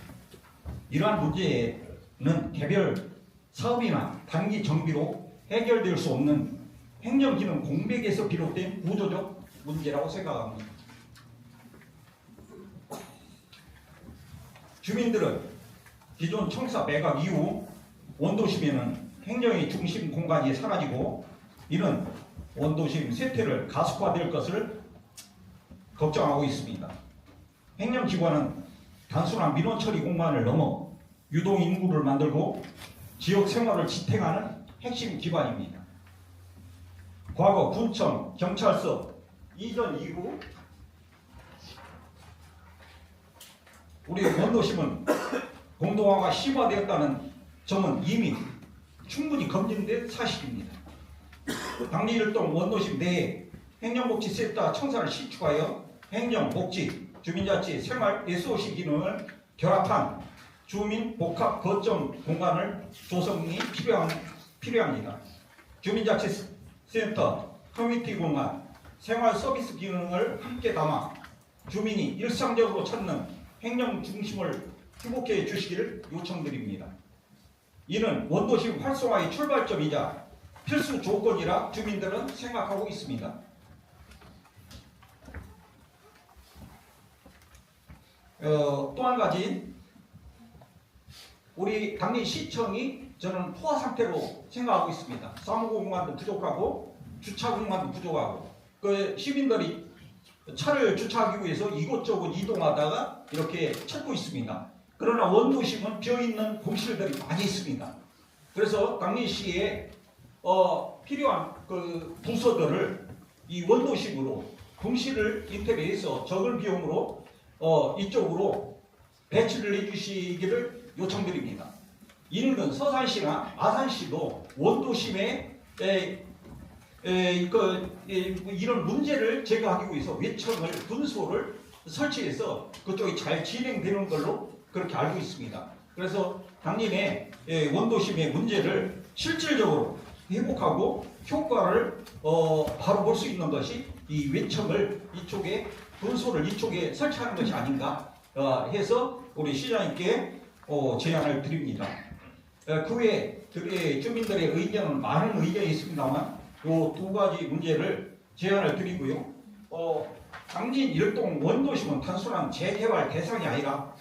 이러한 문제는 개별 사업이나 단기 정비로 해결될 수 없는 행정기능 공백에서 비롯된 구조적 문제라고 생각합니다. 주민들은 기존 청사 매각 이후 원도심에는 행정의 중심 공간이 사라지고 이는 원도심 쇠퇴를 가속화될 것을 걱정하고 있습니다. 행정기관은 단순한 민원 처리 공간을 넘어 유동 인구를 만들고 지역 생활을 지탱하는 핵심 기관입니다. 과거 군청, 경찰서 이전 이후 우리 원도심은 공동화가 심화되었다는 점은 이미 충분히 검증된 사실입니다. 당리일동 원도심 내에 행정복지센터 청사를 신축하여 행정복지, 주민자치, 생활 SOC 기능을 결합한 주민 복합 거점 공간을 조성이 필요합니다. 주민자치센터, 커뮤니티 공간, 생활 서비스 기능을 함께 담아 주민이 일상적으로 찾는 행정 중심을 회복해 주시기를 요청드립니다. 이는 원도심 활성화의 출발점이자 필수 조건이라 주민들은 생각하고 있습니다. 또 한 가지 우리 당리시청이 저는 포화 상태로 생각하고 있습니다. 사무소 공간도 부족하고 주차 공간도 부족하고 그 시민들이 차를 주차하기 위해서 이곳저곳 이동하다가 이렇게 찾고 있습니다. 그러나 원도심은 비어있는 공실들이 많이 있습니다. 그래서 당리시에 필요한 그 부서들을 이 원도심으로 공실을 인테리어해서 적은 비용으로 이쪽으로 배치를 해주시기를 요청드립니다. 인근 서산시나 아산시도 원도심에 이런 문제를 제거하기 위해서 외청을 분소를 설치해서 그쪽이 잘 진행되는 걸로 그렇게 알고 있습니다. 그래서 당림의 원도심의 문제를 실질적으로 회복하고 효과를 바로 볼 수 있는 것이 이 외청을 이쪽에 분소를 이쪽에 설치하는 것이 아닌가 해서 우리 시장님께 제안을 드립니다. 그 외에 주민들의 의견은 많은 의견이 있습니다만 이 두 가지 문제를 제안을 드리고요. 당진 일동 원도심은 단순한 재개발 대상이 아니라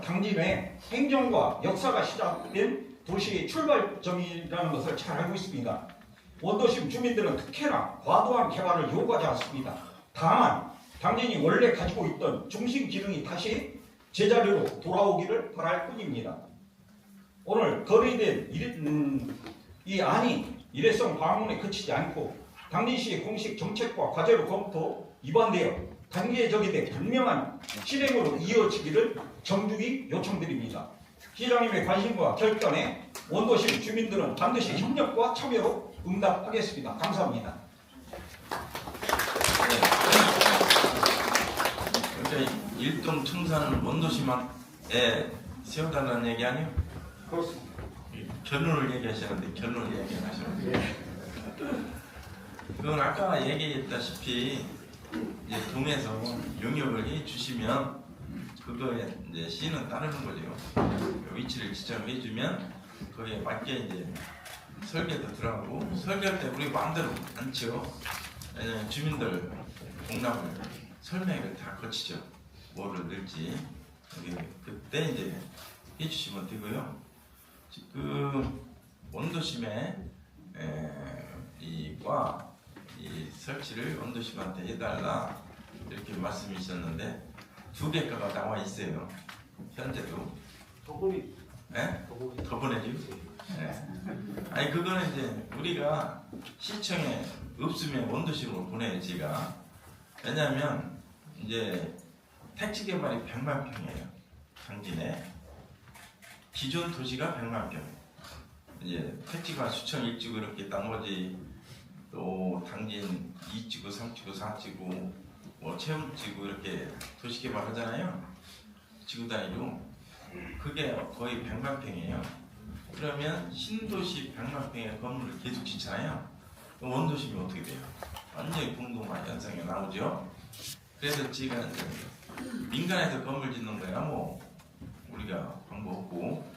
당진의 행정과 역사가 시작된 도시의 출발점이라는 것을 잘 알고 있습니다. 원도심 주민들은 특히나 과도한 개발을 요구하지 않습니다. 다만 당진이 원래 가지고 있던 중심 기능이 다시 제자리로 돌아오기를 바랄 뿐입니다. 오늘 거론된 이 안이 일회성 방문에 그치지 않고 당진시의 공식 정책과 과제로 검토 입안되어 단계적이되 분명한 실행으로 이어지기를 정중히 요청드립니다. 시장님의 관심과 결단에 원도심 주민들은 반드시 협력과 참여로 응답하겠습니다. 감사합니다. 일동 청사는 원도심에 세워달라는 얘기 아니에요? 그렇습니다. 결론을 얘기하시는데 결론을 얘기 안 하시는데 그건 아까 얘기했다시피 이제 동에서 용역을 해 주시면 그거에 이제 C는 따르는 거죠. 위치를 지정해 주면 거기에 맞게 이제 설계도 들어가고 설계할 때 우리 마음대로 안 지어. 왜냐면 주민들 공람을 설명을 다 거치죠. 뭐를 넣을지 그때 이제 해주시면 되고요. 지금 원도심에 이 설치를 원도심한테 해달라 이렇게 말씀이셨는데 2개 가가 나와 있어요. 현재도. 더 보내죠. 아니 그거는 이제 우리가 시청에 없으면 원도심으로 보내야지가. 왜냐하면 이제 택지 개발이 100만 평이에요. 당진에 기존 도시가 100만 평. 이제 택지가 수청 1지구 이렇게 나머지 또 당진 2지구, 3지구, 4지구, 뭐 체험지구 이렇게 도시 개발하잖아요. 지구 단위로 그게 거의 100만 평이에요. 그러면 신도시 100만 평의 건물을 계속 짓잖아요. 그럼 원도심이 어떻게 돼요? 완전히 공동화 현상이 나오죠. 그래서 지금 민간에서 건물 짓는 거야 뭐 우리가 방법 없고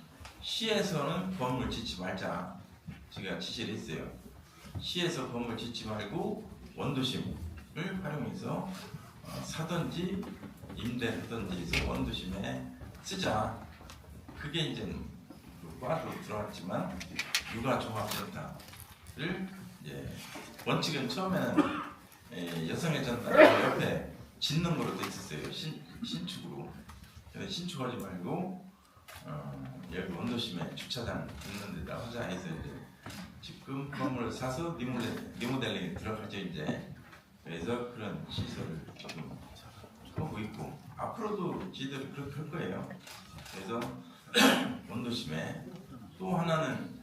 시에서는 건물 짓지 말자 제가 지시를 했어요. 시에서 건물 짓지 말고 원도심을 활용해서 사든지 임대하든지 해서 원도심에 쓰자. 그게 이제 과도 들어왔지만 육아종합센터를 이제 원칙은 처음에는 여성의 전당 옆에 짓는 거로 돼 있었어요. 신축으로. 그래서 신축하지 말고 여기 원도심에 주차장 있는 데다 하자 해서 이제 지금 건물을 사서 리모델링에 들어가죠 이제. 그래서 그런 시설을 지금 하고 있고 앞으로도 지들이 그렇게 할 거예요. 그래서 원도심에 또 하나는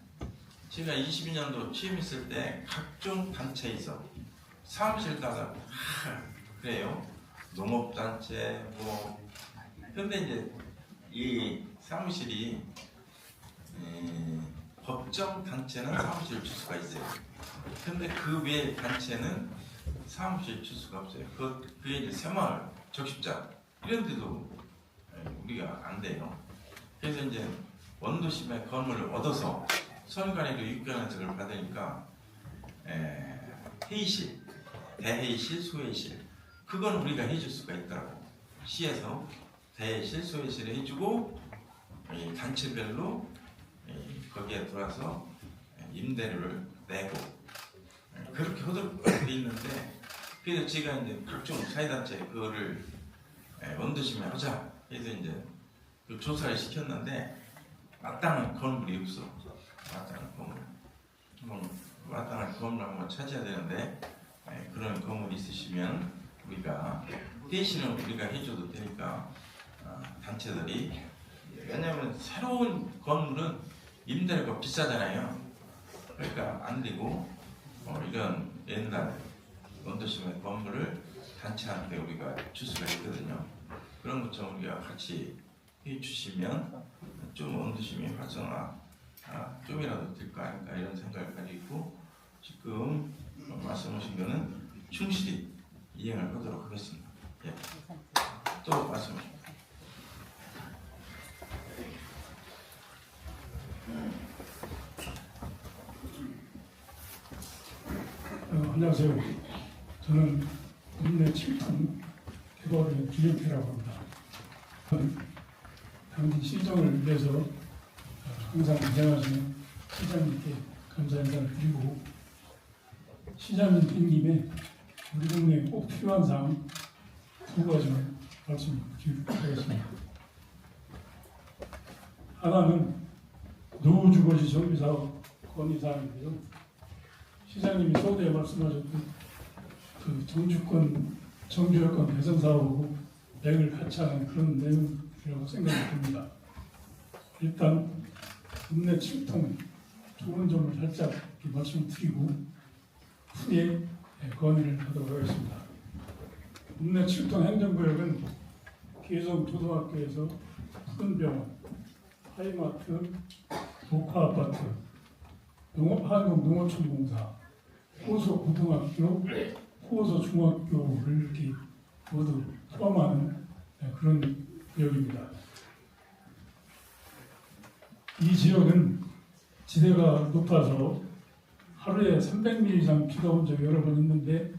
제가 22년도 취임했을 때 각종 단체에서 사무실다가 그래요. 농업단체 뭐 근데 이제 이 사무실이 법정 단체는 사무실 줄 수가 있어요. 근데 그 외 단체는 사무실 줄 수가 없어요. 그게 이제 새마을, 적십자 이런 데도 우리가 안 돼요. 그래서 이제 원도심에 건물을 얻어서 선관위로 육견해석을 받으니까 회의실, 대회의실, 소회의실 그건 우리가 해줄 수가 있더라고. 시에서 대회의실, 소회의실을 해주고 단체별로 거기에 들어와서 임대료를 내고 그렇게 하도록 돼 있는데 그래서 제가 이제 각종 사회단체 그거를 원도심에 하자 해서 이제 그 조사를 시켰는데 마땅한 건물이 없어. 마땅한 건물. 마땅한 건물 한번 찾아야 되는데 그런 건물이 있으시면 우리가 대신은 우리가 해줘도 되니까 단체들이 왜냐하면 새로운 건물은 임대료가 비싸잖아요. 그러니까 안 되고 이런 옛날 원도심의 건물을 단체한테 우리가 줄 수가 있거든요. 그런 것처럼 우리가 같이 해주시면 좀 원도심이 활성화 좀이라도 될까 아닐까 이런 생각을 가지고 있고 지금 말씀하신 거는 충실히 이행을 하도록 하겠습니다. 예. 또 말씀하십시오. 안녕하세요. 저는 국내 7톤 개발의 김영태라고 합니다. 당진 시정을 위해서 항상 고생하시는 시장님께 감사 인사를 드리고 시장님 된 김에 우리 동네에 꼭 필요한 사항 2가지만 말씀드리겠습니다. 하나는 노후주거지 정비사업 건의사항인데요. 시장님이 서두에 말씀하셨던 그 정주여건 개선 사업하고 맥을 같이 하는 그런 내용이라고 생각이 듭니다. 일단 국내 7통 좋은 점을 살짝 말씀드리고 후에 건의를 하도록 하겠습니다. 국내 7통 행정구역은 개성초등학교에서 푸른병원, 하이마트, 녹화아파트, 한국농어촌공사, 호서고등학교, 호서중학교를 이렇게 모두 포함하는 그런 지역입니다. 이 지역은 지대가 높아서 하루에 300mm 이상 비가 온 적이 여러 번 있는데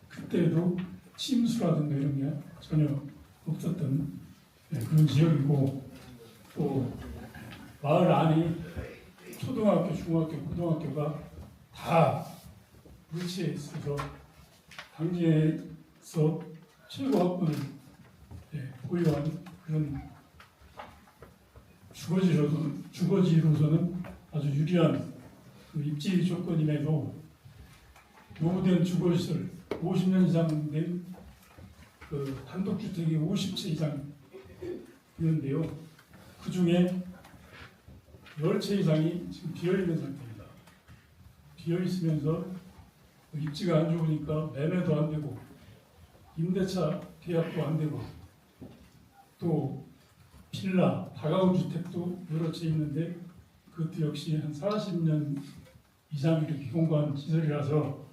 그때도 침수라든가 이런 게 전혀 없었던 그런 지역이고, 또 마을 안이 초등학교, 중학교, 고등학교가 다 위치해 있어서 당지에서 최고 학군을 보유한 그런 주거지로서는 아주 유리한 그 입지 조건임에도 노후된 주거시설 50년 이상 된 그 단독주택이 50채 이상 있는데요. 그 중에 10채 이상이 지금 비어있는 상태입니다. 비어있으면서 입지가 안 좋으니까 매매도 안 되고 임대차 계약도 안 되고 또 빌라, 다가구 주택도 여러 채 있는데 그것도 역시 한 40년 이상 이렇게 경과한 시설이라서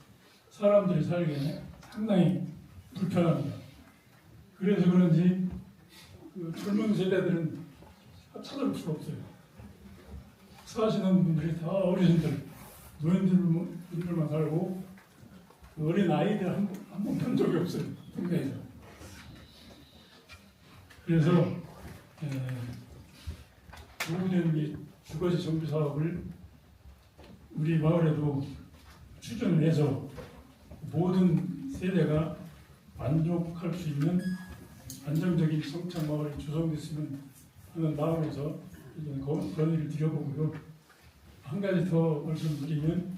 사람들이 살기에는 상당히 불편합니다. 그래서 그런지 그 젊은 세대들은 찾아볼 수가 없어요. 사시는 분들이 다 어르신들, 노인들만 살고 어린 아이들 한 번 본 적이 없어요. 동네에서. 그래서 노후된 이 주거지 정비 사업을 우리 마을에도 추진을 해서 모든 세대가 만족할 수 있는 안정적인 성착 마을이 조성됐으면 하는 마음에서 건의를 드려보고요. 한 가지 더 말씀드리면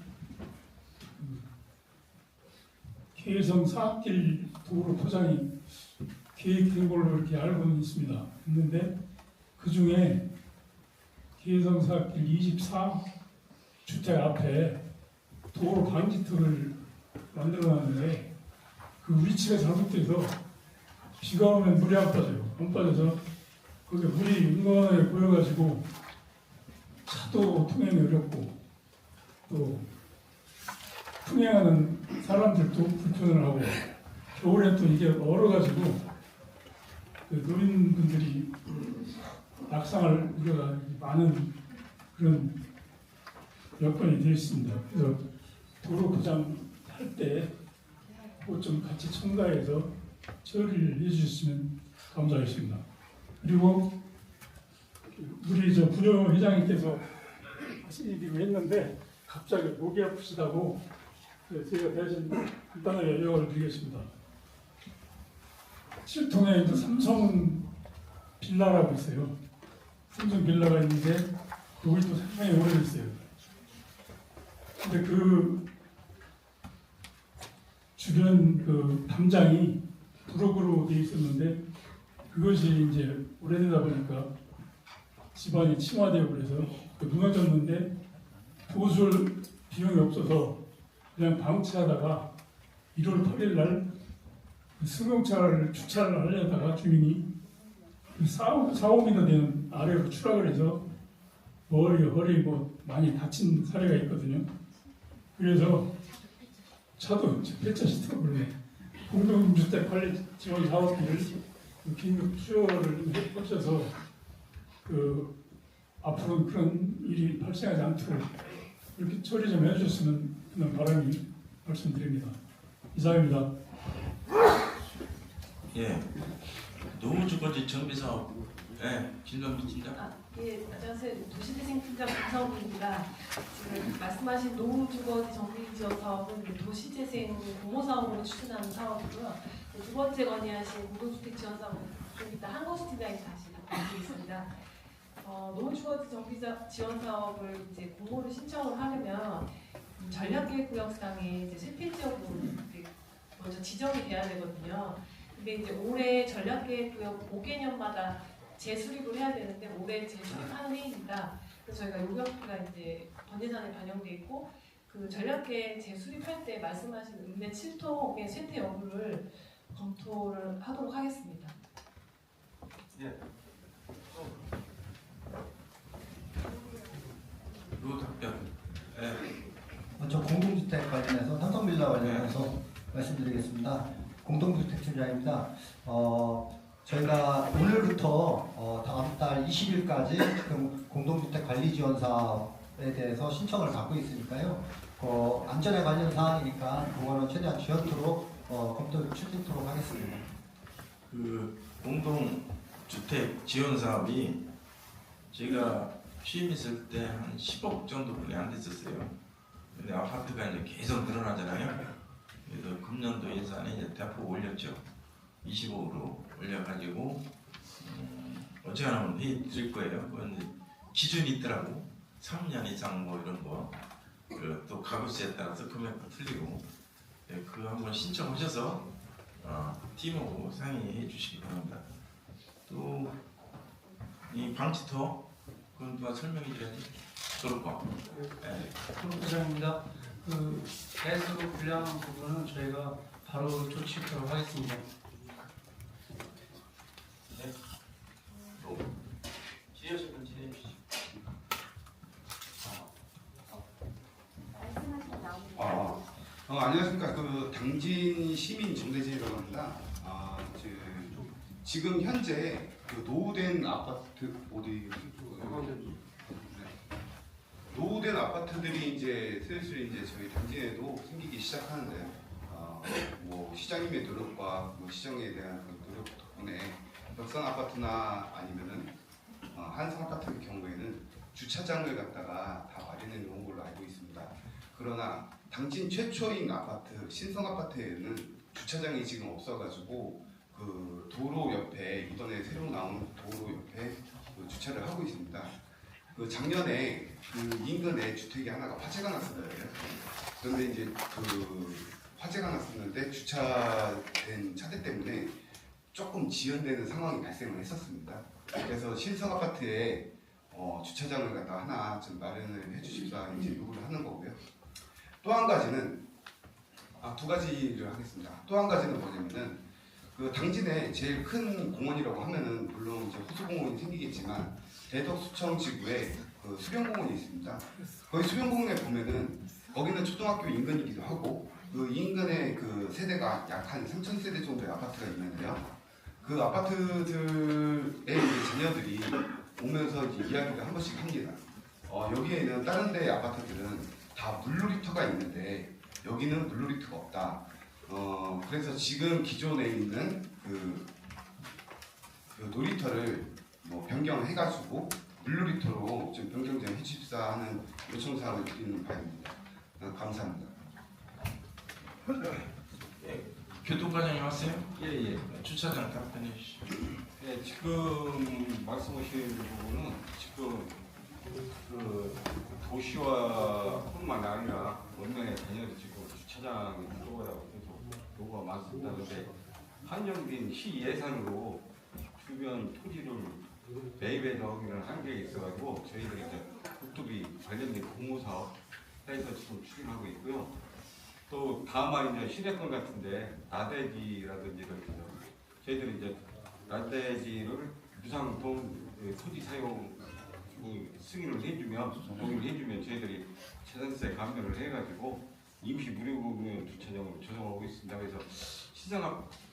계성 사학길 도로 포장이 계획된 걸로 이렇게 알고는 있습니다. 있는데 그 중에 계성 사학길 24주택 앞에 도로 방지턱을 만들어놨는데 그 위치가 잘못돼서 비가 오면 물이 안 빠져요. 안 빠져서 거기에 물이 은근하게 고여가지고 차도 통행이 어렵고 또 통행하는 사람들도 불편을 하고 겨울에 또 이게 얼어가지고 그 노인분들이 낙상할 우려가 많은 그런 여건이 되어 있습니다. 그래서 도로 포장할 때 그것 좀 같이 첨가해서 처리를 해주셨으면 감사하겠습니다. 그리고 우리 저 부녀회장님께서 하시기로 했는데 갑자기 목이 아프시다고 제가 대신 간단하게 요약을 드리겠습니다. 칠통에 삼성 빌라라고 있어요. 삼성 빌라가 있는데 거기 또 상당히 오래됐어요. 근데 그 주변 그 담장이 부록으로 되어 있었는데 그것이 이제 오래되다 보니까 집안이 침화되고 그래서 무너졌는데 보수할 비용이 없어서 그냥 방치하다가 1월 8일 날 승용차를 주차를 하려다가 주민이 4~5m 되는 아래로 추락을 해서 머리, 허리 뭐 많이 다친 사례가 있거든요. 그래서 차도 폐차시켜버리네. 공동주택 관리 지원 사업비를 긴급 투여를 해주셔서 앞으로 그런 일이 발생하지 않도록 이렇게 처리 좀 해주셨으면 하는 바람이 말씀드립니다. 이상입니다. 예, 노후주거지 정비사업, 김정미 팀장. 예, 안녕하세요. 도시재생팀장 김성우입니다. 지금 말씀하신 노후주거지 정비지원 사업은 도시재생 공모사업으로 추진하는 사업이고요. 두 번째 건의하신 공동주택 지원 사업은 좀 이따 한국시팀장이 다시 말씀드리겠습니다. 노후주거지 정비 지원 사업을 이제 공모를 신청을 하려면 전략계획구역상에 이제 실필지역으로 먼저 지정이 돼야 되거든요. 근데 이제 올해 전략계획구역 5개년마다 재수립을 해야 되는데 올해 재수립하는 해입니다. 그래서 저희가 요격부가 이제 본예산에 반영돼 있고 그 전략계획 재수립할 때 말씀하신 읍내 7통의 쇠퇴 여부를 검토를 하도록 하겠습니다. 예. 요 답변. 예. 먼저 공동주택 관련해서 삼성빌라 관련해서 말씀드리겠습니다. 공동주택 팀장입니다. 저희가 오늘부터 다음 달 20일까지 지금 공동주택 관리 지원 사업에 대해서 신청을 받고 있으니까요. 안전에 관련 사항이니까 그거는 최대한 지연토록 검토 추진토록 하겠습니다. 그 공동주택 지원 사업이 제가 취임했을 때 한 10억 정도뿐이 안 됐었어요. 근데 아파트가 이제 계속 늘어나잖아요. 그래서 금년도 예산에 이제 대폭 올렸죠. 25억으로 올려가지고 어찌하면 회의 드릴 거예요. 그건 이제 기준이 있더라고. 3년 이상 뭐 이런 거. 또 가구수에 따라서 금액도 틀리고. 네, 그거 한번 신청하셔서 팀하고 상의해 주시기 바랍니다. 또 이 방지터 그건 누가 설명해 줘야지. 졸업과. 네. 부장입니다. 그 배수로 불량한 부분은 저희가 바로 조치하도록 하겠습니다. 네. 질의하실 분 질의해 주시죠. 안녕하십니까. 그 당진 시민 정대진이라고 합니다. 지금 현재 그 노후된 아파트 노후된 아파트들이 이제 슬슬 이제 저희 당진에도 생기기 시작하는데요. 뭐 시장님의 노력과 뭐 시정에 대한 그 노력 덕분에 벽산 아파트나 아니면은 한성 아파트의 경우에는 주차장을 갖다가 다 마련해 놓은 걸로 알고 있습니다. 그러나 당진 최초인 아파트 신성 아파트에는 주차장이 지금 없어가지고 그 도로 옆에 이번에 새로 나온 도로 옆에 그 주차를 하고 있습니다. 그 작년에 그 인근에 주택이 하나가 화재가 났었어요. 그런데 이제 그 화재가 났었는데 주차된 차대 때문에 조금 지연되는 상황이 발생을 했었습니다. 그래서 신성 아파트에 주차장을 갖다 하나 좀 마련을 해주십사 이제 요구를 하는 거고요. 또 한 가지는 두 가지를 하겠습니다. 또 한 가지는 뭐냐면은 그 당진에 제일 큰 공원이라고 하면은 물론 이제 호수공원이 생기겠지만 대덕수청 지구에 그 수변공원이 있습니다. 거기 수변공원에 보면은 거기는 초등학교 인근이기도 하고 그 인근에 그 세대가 약 한 3,000세대 정도의 아파트가 있는데요. 그 아파트들의 이제 자녀들이 오면서 이제 이야기를 한 번씩 합니다. 여기에는 다른 데 아파트들은 다 물놀이터가 있는데 여기는 물놀이터가 없다. 그래서 지금 기존에 있는 그 놀이터를 뭐 변경해가지고 물놀이터로 좀 변경 좀 해주십사 하는 요청사항을 드리는 바입니다. 감사합니다. 교통과장님 왔어요? 예. 주차장 답변해 주시죠. 예, 지금 말씀하신 부분은 지금 그 도시화뿐만 아니라 원면의 자녀들 지금 주차장이 부족하다고 계속 요구가 많습니다. 그런데 한정된 시 예산으로 주변 토지를 매입해 나오기는 한계가 있어가지고 저희들이 이제 국토비 관련된 공모사업 해서 지금 추진하고 있고요. 또 다만 이제 시내권 같은데 나대지라든지 이렇게 저희들이 이제 나대지를 무상동 토지 사용 승인을 해주면 동의를 해주면 저희들이 재산세 감면을 해가지고 임시 무료공유 주차장으로 조성하고 있습니다. 그래서 시장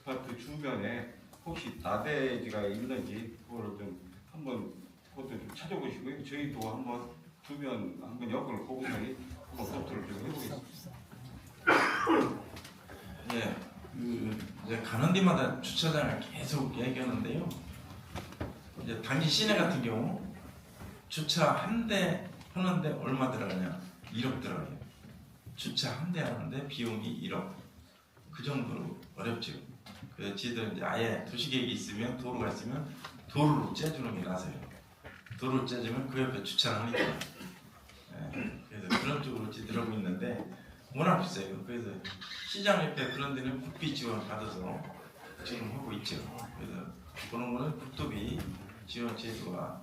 아파트 주변에 혹시 나대지가 있는지 그거를 좀 한번 그것도 좀 찾아보시고요. 저희도 한번 주변 한번 여건을 보고서니 한번 검토를 좀 해보겠습니다. 예, 이제 가는 데마다 주차장을 계속 얘기하는데요. 이제 당진 시내 같은 경우 주차 한 대 하는데 얼마 들어가냐? 1억 들어가요. 주차 한 대 하는데 비용이 1억. 그 정도로 어렵죠. 그래서 지들 이제 아예 도시계획이 있으면 도로가 있으면 도로로 째주는 게 나서요. 도로를 째주면 그 옆에 주차를 하니까. 예, 그래서 그런 쪽으로 지들하고 있는데 워낙 비싸요. 그래서 시장 옆에 그런 데는 국비 지원 받아서 지금 하고 있죠. 그래서 그런 거는 국토비 지원 제도가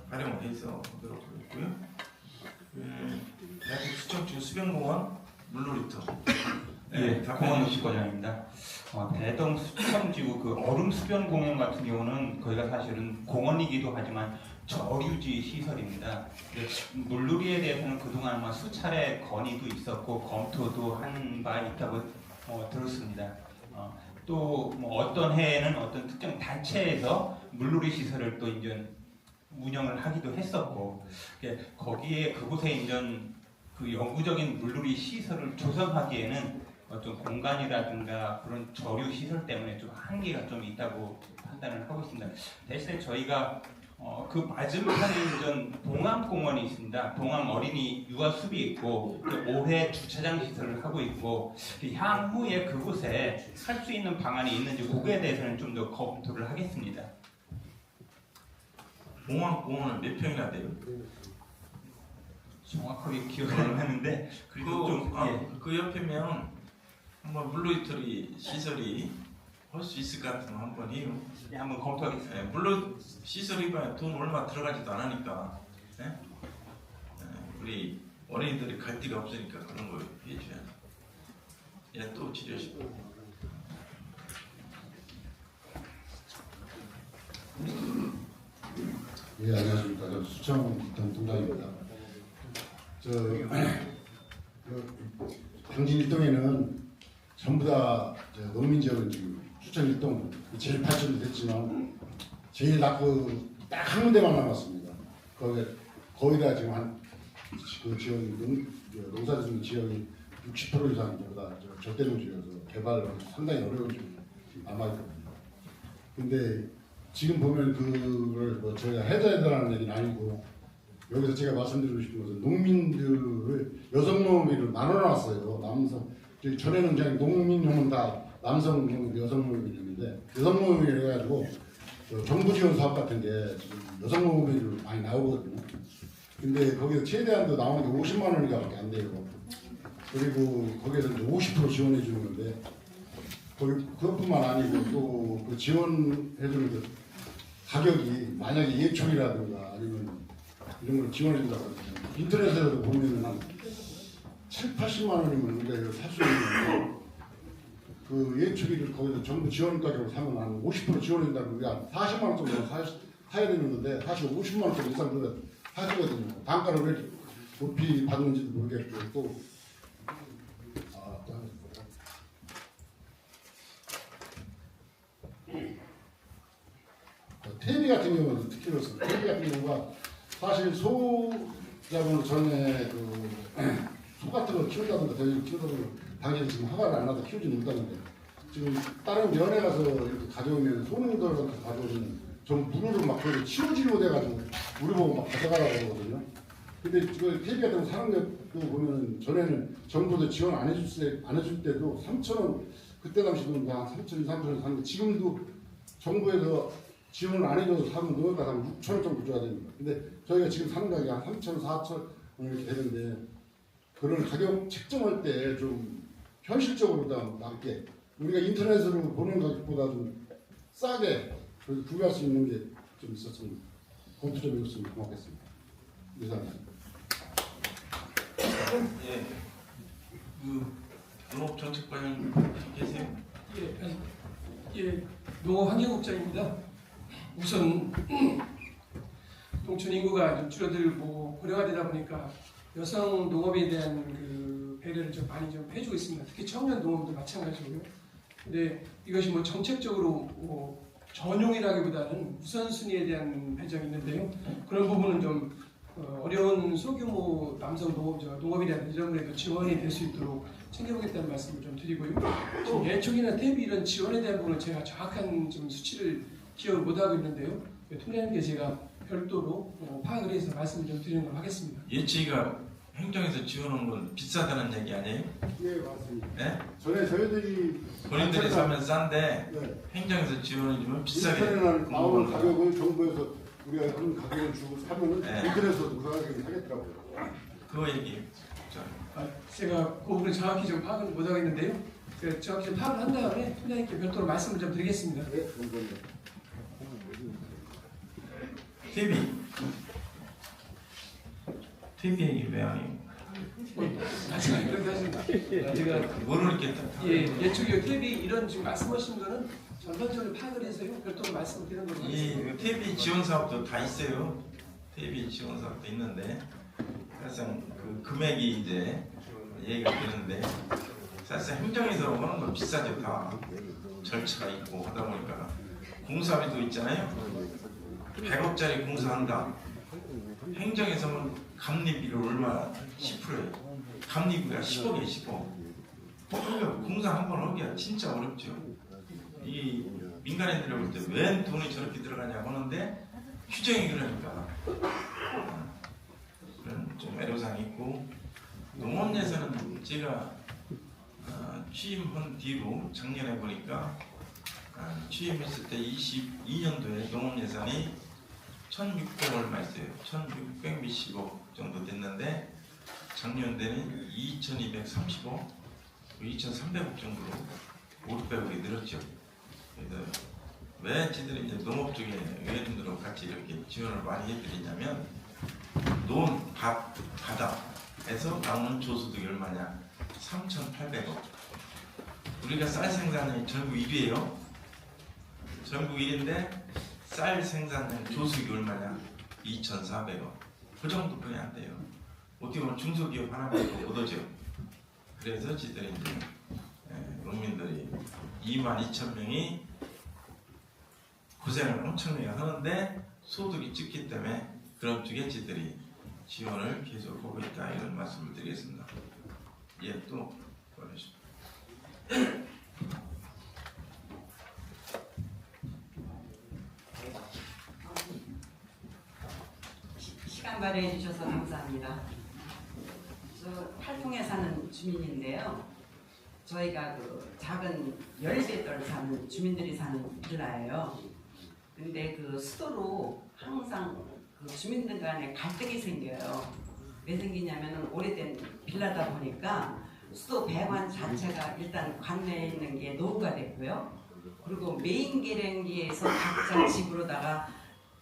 활용을 해서 하도록 하고 있고요. 대한민국 수청주 수변공원 물놀이터. 예, 공원시과장입니다. 대동 수청지구 그 얼음 수변 공원 같은 경우는 거기가 사실은 공원이기도 하지만 저류지 시설입니다. 물놀이에 대해서는 그동안 뭐 수차례 건의도 있었고 검토도 한 바 있다고 들었습니다. 또 뭐 어떤 해에는 어떤 특정 단체에서 물놀이 시설을 또 이제 운영을 하기도 했었고, 거기에 그곳에 이제 그 영구적인 물놀이 시설을 조성하기에는 어떤 공간이라든가 그런 저류 시설 때문에 좀 한계가 좀 있다고 판단을 하고 있습니다. 대신에 저희가 그 맞은편에 있는 동암공원이 있습니다. 동암 어린이 유아숲이 있고 올해 주차장 시설을 하고 있고, 향후에 그곳에 살 수 있는 방안이 있는지 그거에 대해서는 좀 더 검토를 하겠습니다. 동암공원은 몇 평이나 돼요? 정확하게 기억을 안 하는데 그래도 그 옆에면 한번 물놀이터리 시설이 할 수 있을 것 같으면 한번 해요. 예, 한번 검토하겠습니다. 물론 시설이 돈 얼마 들어가지도 않으니까 우리 어린이들이 갈 데가 없으니까 그런 거 해줘야지. 또 치료식. 예, 안녕하십니까. 저 수청 동장입니다. 당진 일동에는 전부 다 농민 지역은 지금 수청 일동 제일 발전이 됐지만 제일 딱 한 군데만 남았습니다. 거기다 지금 그 지역이 농사 짓는 지역이 60% 이상 보다 절대농지여서 개발을 상당히 어려운 지역이 남아있거든요. 근데 지금 보면 그걸 저희가 해줘야 되는 얘기는 아니고, 여기서 제가 말씀드리고 싶은 것은 농민들을 여성 농민으로 나눠놨어요. 남성 전에는 그냥 농민용은 다 남성 농민, 여성 농민이었는데 여성 농민이 해가지고 정부 지원 사업 같은 게 지금 여성 농민으로 많이 나오거든요. 근데 거기서 최대한도 나오는 게 50만 원인가밖에 안 돼요. 그리고 거기에서 50% 지원해 주는 건데, 그것뿐만 아니고 또 그 지원해주는 그 가격이 만약에 예초기라든가 아니면 이런 걸 지원해준다고 하면 인터넷에서도 보면은 한 7, 80만 원이면 우리가 이걸 살 수 있는데, 그 예초기를 거기서 전부 지원 가격으로 사면 한 50% 지원해준다면 우리가 40만 원 정도 사야 되는 건데 사실 50만 원 정도 이상 들어 사주거든요. 단가를 왜 이렇게 높이 받는지도 모르겠고, 또 태비 같은 경우는 특히 그렇습니다. 태비 같은 경우가 사실 소자분 전에 소 같은 걸 키운다든가 돼지 키운다든가 당연히 지금 허가를 안 나서 키우지 못하는데, 지금 다른 면에 가서 이렇게 가져오면 소농들한테 가져오면 전 물으로 막 그걸 치우지로 돼가지고 우리 보고 막 가져가라고 그러거든요. 근데 그 태비 같은 거 사는 것도 보면은 전에는 정부도 지원 안 해줄 때도 3,000원, 그때 당시도 한 3,000원, 3,000원 사는데 지금도 정부에서 지원을 안 해줘서 사면 너희가 한 6,000원 정도 줘야 됩니다. 근데 저희가 지금 사는 가격이 한 3,000원, 4,000원 이렇게 되는데, 그런 가격 책정할 때 좀 현실적으로 낮게 우리가 인터넷으로 보는 가격보다 좀 싸게 구매할 수 있는 게 좀 있었으면 검토 좀 해줬으면 고맙겠습니다. 이상입니다. 농업정책과장 계세요? 농업환경국장입니다. 우선 동촌 인구가 좀 줄어들고 고령화되다 보니까 여성 농업에 대한 그 배려를 좀 많이 좀 해주고 있습니다. 특히 청년 농업도 마찬가지고요. 근데 이것이 뭐 정책적으로 뭐 전용이라기보다는 우선순위에 대한 배정이 있는데요. 그런 부분은 좀 어려운 소규모 남성 농업이라든지 이런 거에도 지원이 될 수 있도록 챙겨보겠다는 말씀을 좀 드리고요. 예초기나 대비 이런 지원에 대한 부분은 제가 정확한 좀 수치를 기억을 못하고 있는데요. 통장님께 제가 별도로 파악을 해서 말씀을 좀 드리는 걸 하겠습니다. 예치가 행정에서 지원하는 건 비싸다는 얘기 아니에요? 예, 맞습니다. 네? 전에 저희들이 본인들이 사면 싼데 행정에서 지원을 주면 비싸게 인터넷에 나오는 가격을 정부에서 우리가 그런 가격을 주고 사면은 인터넷에서 그 가격을 사겠더라고요. 그거 얘기해요. 제가 그 부분을 정확히 좀 파악을 못하고 있는데요. 정확히 좀 파악을 한 다음에 통장님께 별도로 말씀을 좀 드리겠습니다. 네, 감사합니다. TV 얘기 왜 안 해요? 마찬가지 그렇게 하십니다. 제가 모르겠다. 예초기 TV 이런 지금 말씀하신 거는 전반적으로 파악을 해서요. 별도로 말씀을 드리는 거죠. TV 지원 사업도 다 있어요. 대비 지원 사업도 있는데 사실상 그 금액이 이제 얘기가 되는데 사실상 행정에서 하는 건 비싸죠. 다 절차가 있고 하다 보니까 공사비도 있잖아요. 100억짜리 공사한다. 행정에서는 감리비를 얼마나 10%예요. 감리비가 10억이에요. 10억. 그러니까 공사 한 번 하기가 진짜 어렵죠. 이 민간인들이 볼 때 왜 돈이 저렇게 들어가냐고 하는데 규정이 그러니까 그런 좀 애로사항이 있고 농업 예산은 제가 취임한 뒤로 작년에 보니까 취임했을 때 22년도에 농업 예산이 1,600 얼마 있어요. 1,600 몇십억 정도 됐는데 작년에는 2,230억, 2,300억 정도로 500억이 늘었죠. 그래서 왜 지들이 이제 농업 쪽에 의원님들하고 같이 이렇게 지원을 많이 해드리냐면 논, 밭, 바다에서 나오는 조소득이 얼마냐? 3,800억. 우리가 쌀 생산량이 전국 1위예요. 전국 1위인데 쌀 생산량 조수익이 얼마냐? 2,400억. 그 정도뿐이 안 돼요. 어떻게 보면 중소기업 하나밖에 못 오죠. 그래서 지들이 이제 농민들이 22,000명이 고생을 엄청나게 하는데 소득이 적기 때문에 그런 쪽에 지들이 지원을 계속 하고 있다 이런 말씀을 드리겠습니다. 예, 또 보내주십시오. 시간 발휘해 주셔서 감사합니다. 저 팔통에 사는 주민인데요. 저희가 그 작은 열배들 사는 주민들이 사는 빌라예요. 근데 그 수도로 항상 그 주민들 간에 갈등이 생겨요. 왜 생기냐면은 오래된 빌라다 보니까 수도 배관 자체가 일단 관내에 있는 게 노후가 됐고요. 그리고 메인 계량기에서 각자 집으로다가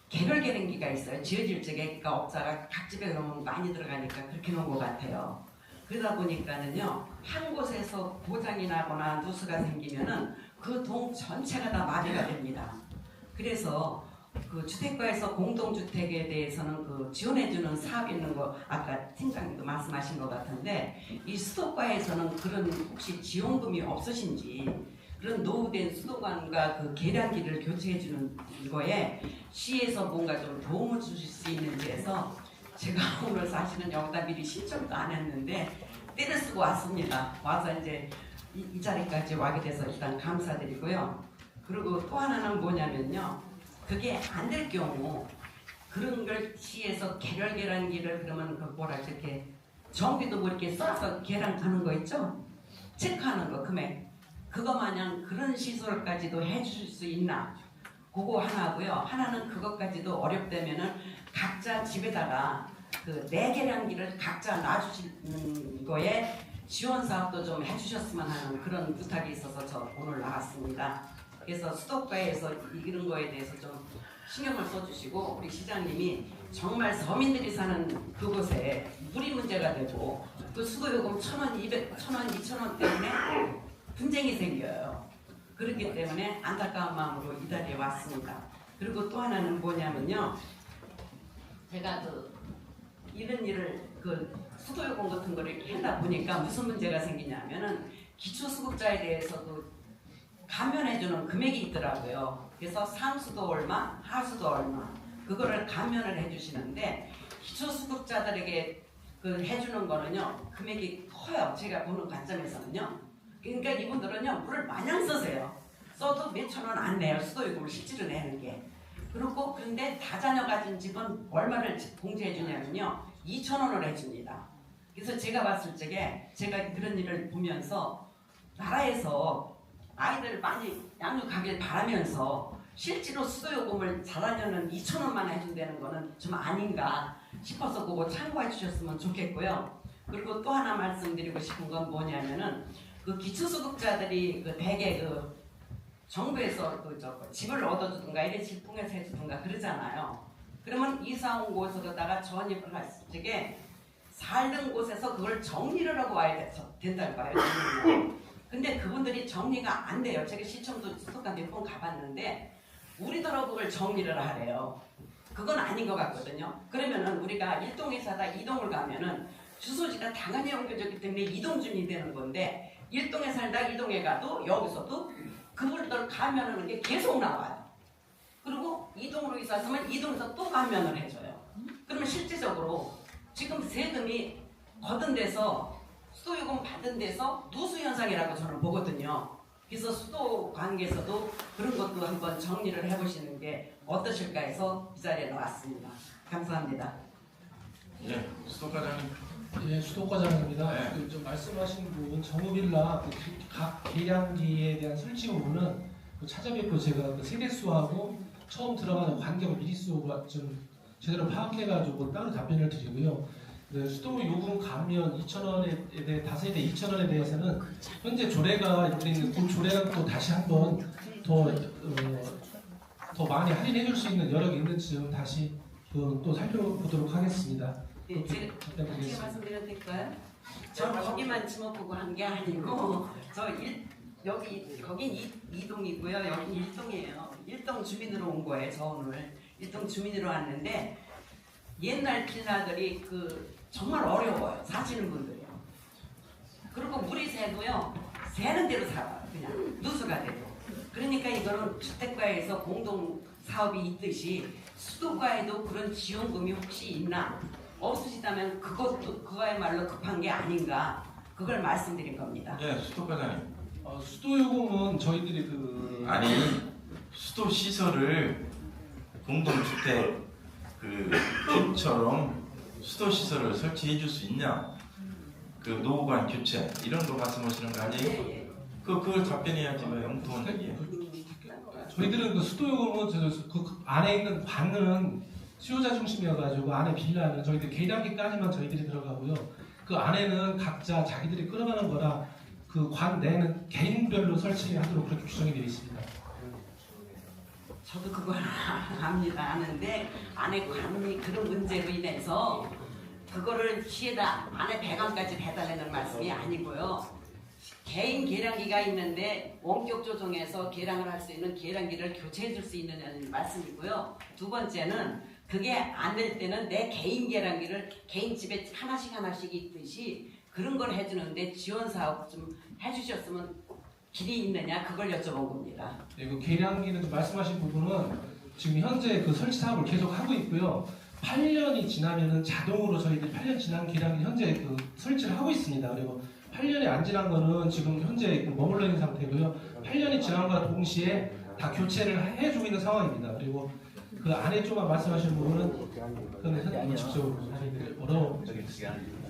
개별 계량기가 있어요. 지어질 적에 그러니까 업자가 각 집에 너무 많이 들어가니까 그렇게 놓은 것 같아요. 그러다 보니까는요 한 곳에서 고장이 나거나 누수가 생기면은 그 동 전체가 다 마비가 됩니다. 그래서 그 주택가에서 공동주택에 대해서는 그 지원해주는 사업이 있는 거 아까 팀장님도 말씀하신 것 같은데 이 수도과에서는 그런 혹시 지원금이 없으신지 그런 노후된 수도관과 그 계량기를 교체해주는 거에 시에서 뭔가 좀 도움을 주실 수 있는지 해서 제가 오늘 사실은 여기다 미리 신청도 안 했는데 때를 쓰고 왔습니다. 와서 이제 이 자리까지 와게 돼서 일단 감사드리고요. 그리고 또 하나는 뭐냐면요. 그게 안 될 경우 그런 걸 시에서 개별 계량기를 그러면 그 뭐라 이렇게 전기도 뭐 이렇게 쏴서 계량하는 거 있죠? 체크하는 거 금액. 그거 마냥 그런 시설까지도 해주실 수 있나? 그거 하나고요. 하나는 그것까지도 어렵다면은 각자 집에다가 그 내계량기를 각자 놔주시는 거에 지원 사업도 좀 해주셨으면 하는 그런 부탁이 있어서 저 오늘 나왔습니다. 그래서 수도과에서 이런 거에 대해서 좀 신경을 써주시고 우리 시장님이 정말 서민들이 사는 그곳에 물이 문제가 되고 그 수도요금 1,000원, 200원, 2,000원 때문에 분쟁이 생겨요. 그렇기 때문에 안타까운 마음으로 이 자리에 왔습니다. 그리고 또 하나는 뭐냐면요. 제가 그 이런 일을 그 수도요금 같은 거를 이렇게 하다 보니까 무슨 문제가 생기냐면은 기초수급자에 대해서 그 감면해주는 금액이 있더라고요. 그래서 상수도 얼마, 하수도 얼마 그거를 감면을 해주시는데 기초수급자들에게 그 해주는 거는요 금액이 커요. 제가 보는 관점에서는요. 그러니까 이분들은요 물을 마냥 쓰세요. 써도 몇천 원 안 내요. 수도요금을 실제로 내는 게. 그리고 근데 다자녀 가진 집은 얼마를 공제해 주냐면요 2,000원을 해줍니다. 그래서 제가 봤을 적에 제가 그런 일을 보면서 나라에서 아이들 많이 양육하길 바라면서 실제로 수도요금을 다자녀는 2,000원만 해준다는 거는 좀 아닌가 싶어서 그거 참고해 주셨으면 좋겠고요. 그리고 또 하나 말씀드리고 싶은 건 뭐냐면은 그 기초수급자들이 그 대개 그 정부에서 그 집을 얻어주든가 이래식 통해서 해주든가 그러잖아요. 그러면 이사 온 곳으로다가 전입을 했을 적에 살던 곳에서 그걸 정리를 하고 와야 된다고 봐요. 근데 그분들이 정리가 안 돼요. 제가 시청도 수도관 몇 번 가봤는데 우리더러 그걸 정리를 하래요. 그건 아닌 것 같거든요. 그러면은 우리가 1동에 사다 2동을 가면은 주소지가 당연히 옮겨졌기 때문에 이동준이 되는 건데 1동에 살다 2동에 가도 여기서도 그분들 가면하는 게 계속 나와요. 그리고 2동으로 이사 왔으면 2동에서 또 가면을 해줘요. 그러면 실질적으로 지금 세금이 거둔 데서 수도요금 받은 데서 누수현상이라고 저는 보거든요. 그래서 수도 관계에서도 그런 것도 한번 정리를 해보시는 게 어떠실까 해서 이 자리에 나왔습니다. 감사합니다. 예, 수도과장님. 예, 수도과장입니다. 그 좀 말씀하신 부분 정우빌라 각 계량기에 대한 설치 부분은 찾아뵙고 제가 그 세대수하고 처음 들어가는 관계가 미리수가 좀 제대로 파악해가지고 따로 답변을 드리고요. 네, 수도 요금 감면 2,000원에 대해 다세대 2,000원에 대해서는 현재 조례가 있는 그 조례가 또 다시 한번 더 많이 할인해줄 수 있는 여력이 있는지 다시 또 살펴보도록 하겠습니다. 네, 제가 같이 말씀드려도 될까요? 저 거기만 지목보고 한 게 아니고 거긴 2동이고요. 여긴 1동이에요. 1동 주민으로 온 거예요. 저 오늘 1동 주민으로 왔는데 옛날 빌라들이 정말 어려워요. 사시는 분들이요. 그리고 물이 새도요. 새는 대로 살아요. 그냥 누수가 돼도. 그러니까 이거는 주택과에서 공동 사업이 있듯이 수도과에도 그런 지원금이 혹시 있나? 없으시다면 그거야말로 급한 게 아닌가? 그걸 말씀드린 겁니다. 예, 수도과장님. 수도요금은 저희들이 아니 수도 시설을 공동주택 팁처럼 수도 시설을 설치해 줄 수 있냐? 노후관 교체 이런 거 말씀하시는 거 아니에요? 그걸 답변해야지 왜 엉뚱한 얘기예요? 저희들은 수도요금은 그 안에 있는 관은 수요자 중심이어가지고 안에 빌라는 저희들 계량기까지만 저희들이 들어가고요. 그 안에는 각자 자기들이 끌어가는 거라 그 관 내는 개인별로 설치하도록 그렇게 규정이 되어 있습니다. 저도 그걸 아는데 안에 관이 그런 문제로 인해서 그거를 시에다 안에 배관까지 해달라는 말씀이 아니고요. 개인 계량기가 있는데 원격 조정해서 계량을 할 수 있는 계량기를 교체해 줄 수 있는 말씀이고요. 두 번째는 그게 안 될 때는 내 개인 계량기를 개인 집에 하나씩 있듯이 그런 걸 해주는데 지원 사업 좀 해주셨으면 길이 있느냐 그걸 여쭤본 겁니다. 네, 그 계량기는 말씀하신 부분은 지금 현재 그 설치 사업을 계속 하고 있고요. 8년이 지나면은 자동으로 저희들이 8년 지난 계량기 현재 그 설치를 하고 있습니다. 그리고 8년이 안 지난 거는 지금 현재 머물러 있는 상태고요. 8년이 지난 것과 동시에 다 교체를 해주고 있는 상황입니다. 그리고 그 안에 조금 말씀하신 부분은 그건 직접으로 저희들이 어려워지겠습니다.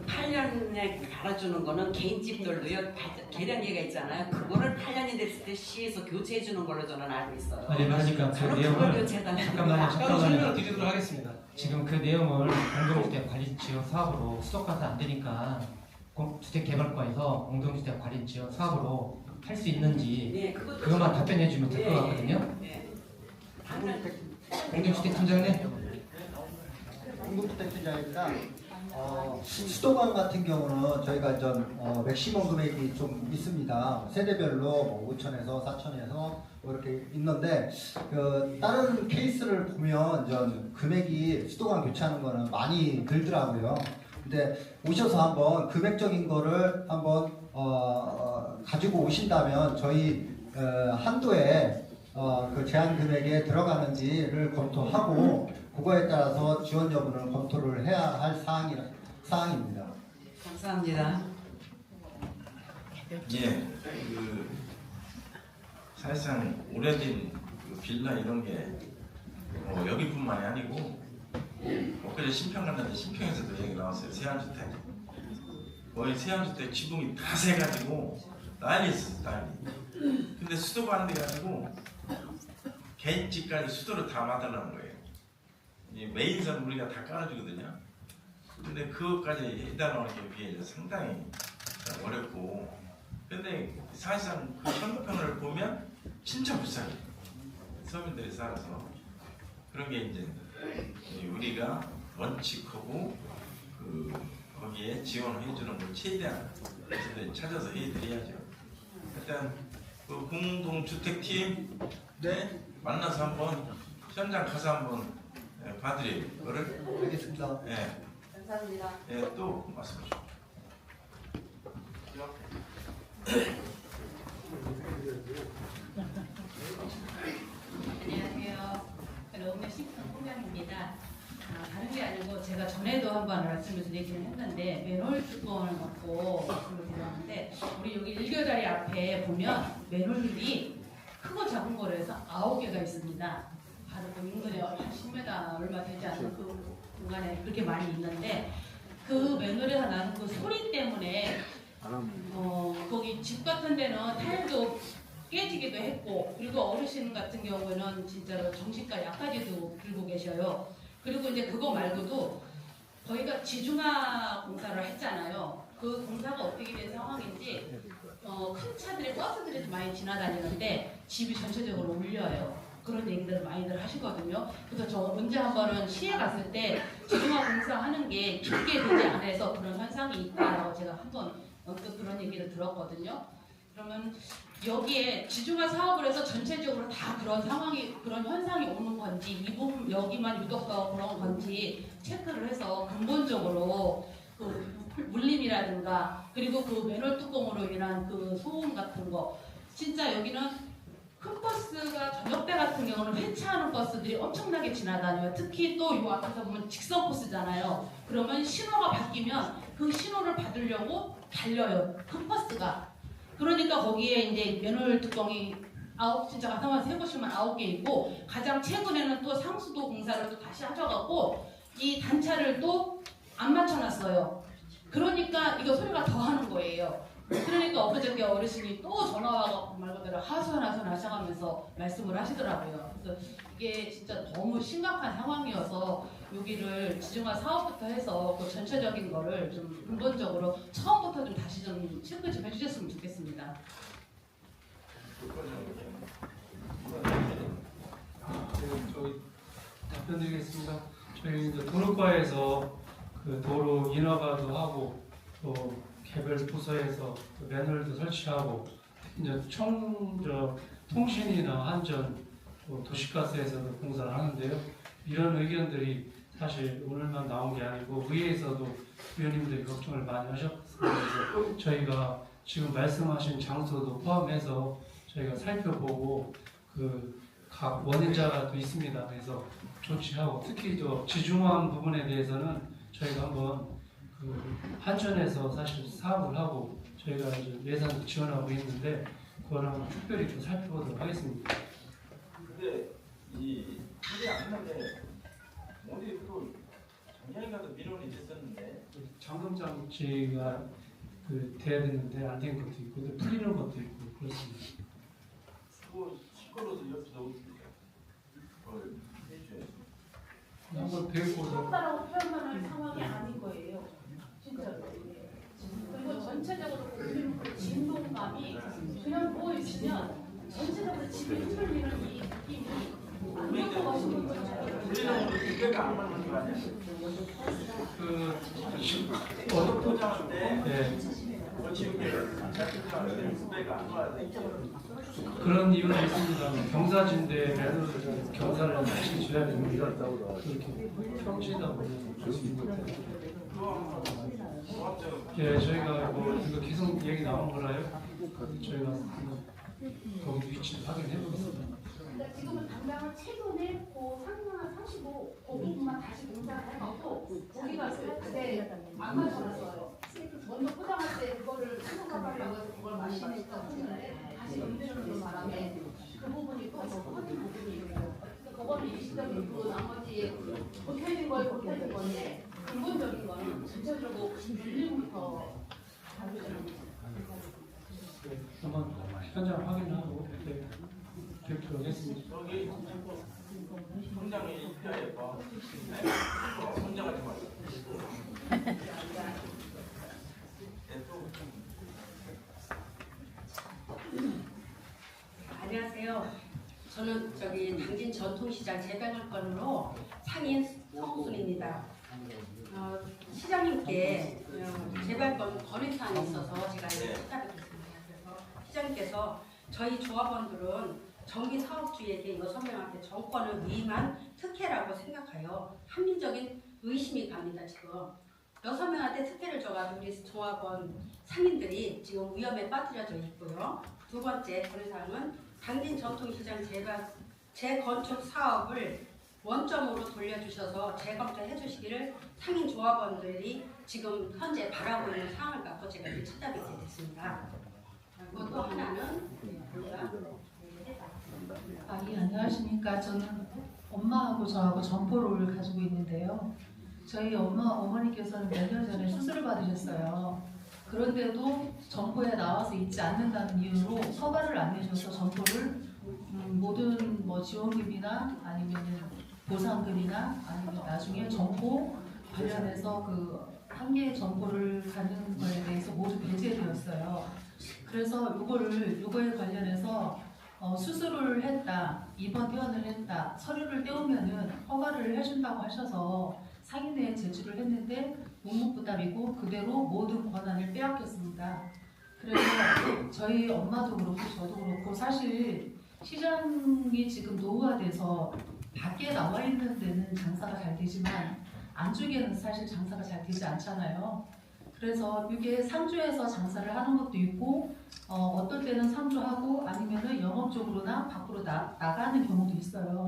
8년에 갈아주는 거는 개인집들도요 계량기가 있잖아요. 그거를 8년이 됐을 때 시에서 교체해 주는 걸로 저는 알고 있어요. 네, 그러니까 그 내용을 잠깐만요. 설명을 드리도록 하겠습니다. 지금 그 내용을 공동주택 관리 지원 사업으로 수도가도 안 되니까 주택개발과에서 공동주택 관리 지원 사업으로 할 수 있는지 네, 그것만 답변해 주면 될 것 같거든요. 공동주택 팀장님. 공동주택 팀장입니다. 수도관 같은 경우는 저희가 맥시멈 금액이 좀 있습니다. 세대별로 5천에서 4천에서 이렇게 있는데 다른 케이스를 보면 금액이 수도관 교체하는 거는 많이 들더라고요. 근데 오셔서 한번 금액적인 거를 한번 가지고 오신다면 저희 한도에 그 제한 금액에 들어가는지를 검토하고 그거에 따라서 지원 여부는 검토를 해야 할 사항입니다. 감사합니다. 예, 사실상 오래된 빌라 이런 게 여기뿐만이 아니고 엊그제 신평 갔는데 신평에서도 얘기 나왔어요. 세안주택 거의 세안주택 지붕이 다 새가지고 난리 있었어 난리. 근데 수도 가는 데 가지고 개인집까지 수도를 다 맡으려는 거예요. 메인선 우리가 다 깔아주거든요. 근데 그것까지 해당하는 게 비해 상당히 어렵고, 근데 사실상 그 현금평을 보면 진짜 비싸요. 서민들이 살아서. 그런 게 이제 우리가 원칙하고 거기에 지원을 해주는 걸 최대한 찾아서 해드려야죠. 일단 그 공동주택팀 네 만나서 한번 현장 가서 한번 봐드려요. 그거를. 알겠습니다. 예. 감사합니다. 예, 또 말씀해 주세요. 안녕하세요. 러브의 식품 홍장입니다. 다른 게 아니고 제가 전에도 한번 말씀을 드리긴 했는데 맨홀 뚜껑을 갖고 말씀을 드렸는데 우리 여기 일교다리 앞에 보면 맨홀들이 크고 작은 거로 해서 9개가 있습니다. 바로 그 인근에 한 10m 얼마 되지 않는 그 공간에 그렇게 많이 있는데 그 맨홀에서 나는 그 소리 때문에 거기 집 같은 데는 타일도 깨지기도 했고 그리고 어르신 같은 경우에는 진짜로 정신과 약까지도 들고 계셔요. 그리고 이제 그거 말고도 저희가 지중화 공사를 했잖아요. 그 공사가 어떻게 된 상황인지 큰 차들이 버스들이 좀 많이 지나다니는데 집이 전체적으로 울려요. 그런 얘기들을 많이들 하시거든요. 그래서 저 언제 한 번은 시에 갔을 때 지중화 공사하는 게 깊게 되지 않아서 그런 현상이 있다라고 제가 한번 언뜻 그런 얘기를 들었거든요. 그러면 여기에 지중화 사업을 해서 전체적으로 다 그런 상황이 그런 현상이 오는 건지 이 부분 여기만 유독 더 그런 건지 체크를 해서 근본적으로 그 물림이라든가 그리고 그 맨홀 뚜껑으로 인한 그 소음 같은 거 진짜 여기는 큰 버스가 저녁 때 같은 경우는 회차하는 버스들이 엄청나게 지나다녀요. 특히 또 이 앞에서 보면 직선 코스잖아요. 그러면 신호가 바뀌면 그 신호를 받으려고 달려요. 큰 버스가. 그러니까 거기에 이제 맨홀 뚜껑이 진짜 가서 해보시면 9개 있고 가장 최근에는 또 상수도 공사를 또 다시 하셔갖고 이 단차를 또 안 맞춰놨어요. 그러니까 이거 소리가 더 하는 거예요. 그러니까 엊그저께 어르신이 또 전화 와갖고 말 그대로 하소연하셔가면서 말씀을 하시더라고요. 그래서 이게 진짜 너무 심각한 상황이어서 여기를 지중화 사업부터 해서 그 전체적인 거를 좀 근본적으로 처음부터 좀 다시 좀 체크 좀 해주셨으면 좋겠습니다. 저희 답변드리겠습니다. 저희 이제 도로과에서 그 도로 인허가도 하고 또 개별 부서에서 맨홀도 설치하고 이제 통신이나 안전 또 도시가스에서도 공사를 하는데요. 이런 의견들이 사실 오늘만 나온 게 아니고 의회에서도 위원님들이 걱정을 많이 하셨습니다. 저희가 지금 말씀하신 장소도 포함해서 저희가 살펴보고 그 각 원인자가 또 있습니다. 그래서 조치하고 특히 저 지중화한 부분에 대해서는 저희가 한번 그 한천에서 사실 사업을 하고 저희가 이제 예산도 지원하고 있는데 그거를 한번 특별히 좀 살펴보도록 하겠습니다. 근데 이 일이 안 하는데 어디 또 작년인가도 민원이 됐었는데 잠금 장치가 그 돼야 되는데 안 된 것도 있고 또 풀리는 것도 있고 그렇습니다. 그거 시끄러워서 옆에서 어떻게 해줘야지. 한번 배우고 시끄럽다라고 표현만 할 상황이 아닌 거예요. 진짜로. 그리고 전체적으로 보시는 그 진동감이 그냥 누워 있으면 전체적으로 집이 흔들리는 이 느낌이 안 갖고 가시는 거잖아요. 포장할 때 그런 이유는 있습니다. 경사진대 매너를 경사를 다시 줘야 됩니다. 그렇게 평지다 보면 예, 저희가 뭐 이거 계속 얘기 나온 거라요. 저희가 거기 위치를 확인해 보겠습니다. 그러니까 지금은 당장은 최근에 그 상승한 35, 그 부분만 다시 공사를 해놓고 거기가 그때 안 맞춰놨어요. 먼저 포장할 때 그거를 수동가발라고 해서 그걸 마시니까 다시 연대는 바람에 그 부분이 또 커진 부분이에요. 그거는 일시적이고 나머지 못해진 거에 못해진 건데 근본적인 거는 전체적으로 밀림부터 다루자는 거죠. 한번 현장 확인하고 뵙도록 하겠습니다. 여기 성장이 필요해서 성장하지 말고. 안녕하세요. 저는 당진 전통시장 재배관건으로 상인 성순입니다. 시장님께 재배관 건의사항이 있어서 제가 찾아뵙겠습니다. 그래서 시장님께서 저희 조합원들은 정기 사업주에게 6명한테 정권을 위임한 특혜라고 생각하여 합리적인 의심이 갑니다. 지금 6명한테 특혜를 줘가지고 우리 조합원 상인들이 지금 위험에 빠뜨려져 있고요. 두 번째 고려사항은 당진 전통시장 재건축 사업을 원점으로 돌려주셔서 재검토해 주시기를 상인 조합원들이 지금 현재 바라고 있는 상황을 갖고 제가 이렇게 찾아뵙게 됐습니다. 그리고 또 하나는 예, 안녕하십니까. 저는 엄마하고 저하고 점포를 가지고 있는데요. 저희 어머니께서는 몇 년 전에 수술을 받으셨어요. 그런데도 점포에 나와서 있지 않는다는 이유로 허가를 안 내셔서 점포를 모든 뭐 지원금이나 아니면 보상금이나 아니면 나중에 점포 관련해서 그 한 개의 점포를 갖는 거에 대해서 모두 배제되었어요. 그래서 요거에 관련해서 수술을 했다, 입원 퇴원을 했다, 서류를 떼우면은 허가를 해준다고 하셔서 상인회에 제출을 했는데 묵묵부답이고 그대로 모든 권한을 빼앗겼습니다. 그래서 저희 엄마도 그렇고 저도 그렇고 사실 시장이 지금 노후화돼서 밖에 나와 있는 데는 장사가 잘 되지만 안쪽에는 사실 장사가 잘 되지 않잖아요. 그래서 이게 상주에서 장사를 하는 것도 있고 어떨 때는 상주하고 아니면은 영업적으로나 밖으로 나가는 경우도 있어요.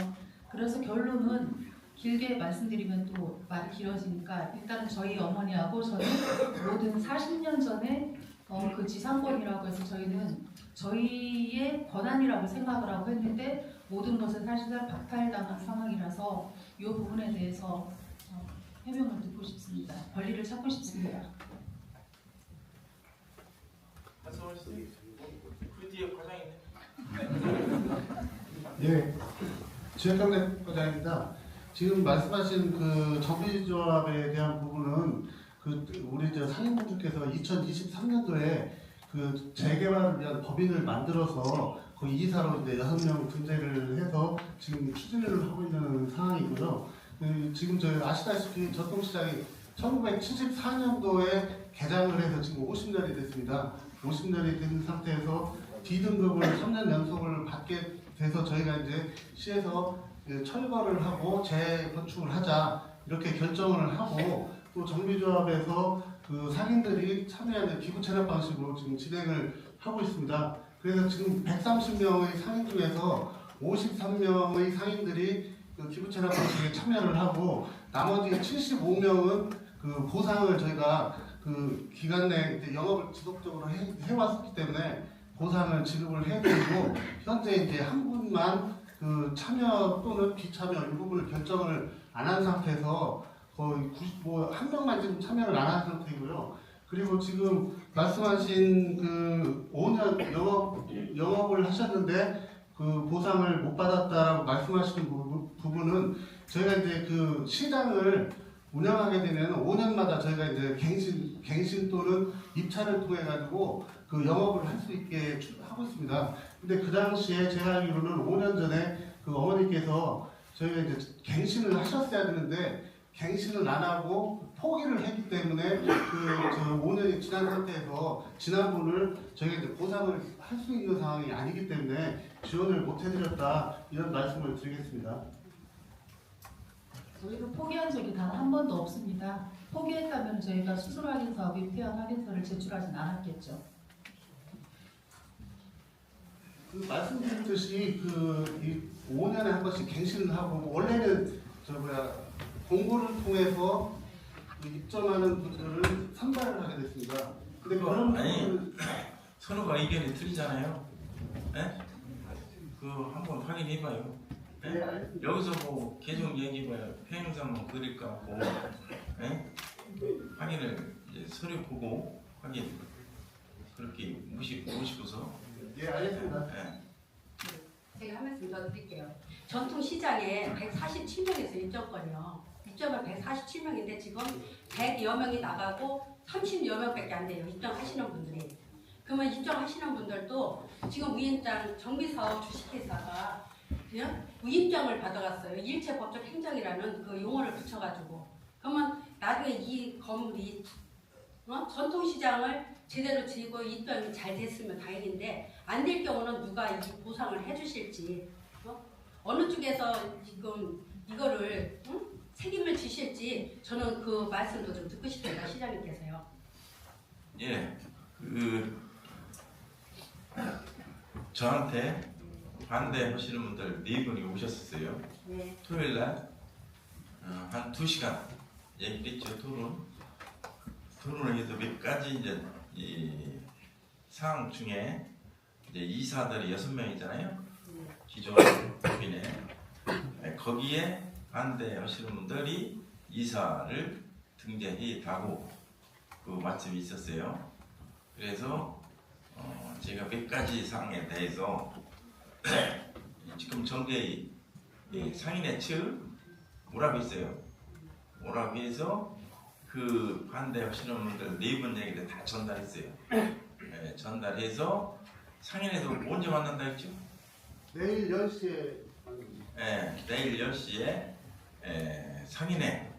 그래서 결론은 길게 말씀드리면 또 말이 길어지니까 일단은 저희 어머니하고 저는 모든 40년 전에 그 지상권이라고 해서 저희는 저희의 권한이라고 생각을 하고 했는데 모든 것은 사실상 박탈당한 상황이라서 이 부분에 대해서 해명을 듣고 싶습니다. 권리를 찾고 싶습니다. 그 뒤에 과장이 예, 지역경제 과장입니다. 지금 말씀하신 그 정비조합에 대한 부분은 그 우리 저 상임분들께서 2023년도에 그 재개발을 위한 법인을 만들어서 그 이사로 이제 6명 등재를 해서 지금 추진을 하고 있는 상황이고요. 지금 저희 아시다시피 전통시장이 1974년도에 개장을 해서 지금 50년이 됐습니다. 50년이 된 상태에서 D등급을 3년 연속을 받게 돼서 저희가 이제 시에서 철거를 하고 재건축을 하자 이렇게 결정을 하고 또 정비조합에서 그 상인들이 참여하는 기부 체납 방식으로 지금 진행을 하고 있습니다. 그래서 지금 130명의 상인 중에서 53명의 상인들이 그 기부 체납 방식에 참여를 하고 나머지 75명은 그 보상을 저희가 그 기간 내 이제 영업을 지속적으로 해왔기 때문에 보상을 지급을 해드리고 현재 이제 한 분만 그 참여 또는 비참여 일부분을 결정을 안 한 상태에서 거의 한 명만 지금 참여를 안 한 상태이고요. 그리고 지금 말씀하신 그 5년 영업을 하셨는데 그 보상을 못 받았다라고 말씀하시는 부분은 저희가 이제 그 시장을 운영하게 되면 5년마다 저희가 이제 갱신 또는 입찰을 통해 가지고 그 영업을 할 수 있게 하고 있습니다. 근데 그 당시에 제가 알기로는 5년 전에 그 어머니께서 저희가 이제 갱신을 하셨어야 되는데 갱신을 안 하고 포기를 했기 때문에 저 5년이 지난 상태에서 지난 분을 저희가 이제 보상을 할 수 있는 상황이 아니기 때문에 지원을 못 해드렸다 이런 말씀을 드리겠습니다. 저희도 포기한 적이 단 한 번도 없습니다. 포기했다면 저희가 수술 확인서, 위태원 확인서를 제출하진 않았겠죠. 그 말씀드렸듯이 이 5년에 한 번씩 갱신을 하고 원래는 공고를 통해서 그 입점하는 분들을 선발을 하게 됐습니다. 근데 그런 아니 서로가 의견이 틀리잖아요. 예? 그 한번 확인해봐요. 예? 여기서 뭐 계속 얘기해봐요. 평행선 뭐 그릴 거 같고, 예? 확인을 이제 서류 보고 확인 그렇게 무시고 싶어서. 예, 알겠습니다. 예. 제가 한 말씀 더 드릴게요. 전통시장에 147명에서 입점권이요. 입점은 147명인데 지금 100여 명이 나가고 30여 명밖에 안 돼요. 입점하시는 분들이. 그러면 입점하시는 분들도 지금 위임장 정비사업 주식회사가 위임장을 받아갔어요. 일체 법적 행정이라는 그 용어를 붙여가지고. 그러면 나중에 이 건물이 전통시장을 제대로 지고 입점이 잘 됐으면 다행인데 안 될 경우는 누가 이 보상을 해주실지, 어느 쪽에서 지금 이거를 책임을 지실지 저는 그 말씀도 좀 듣고 싶습니다. 시장님께서요. 예, 저한테 반대하시는 분들 4분이 오셨었어요. 네. 토요일날 한 2시간 얘기했죠. 토론을 해서 몇 가지 이제 이 사항 중에 이제 이사들이 6명이잖아요. 기존 법인에 거기에 반대하시는 분들이 이사를 등재해다고 그 말씀이 있었어요. 그래서 제가 몇 가지 사항에 대해서 지금 정계의 상인의 측 오라고 했어요. 오라고 해서 그 반대하시는 분들 4분 얘기를 다 전달했어요. 네, 전달해서 상인에서 언제 만난다 했죠? 내일 10시에. 네, 내일 10시에 상인회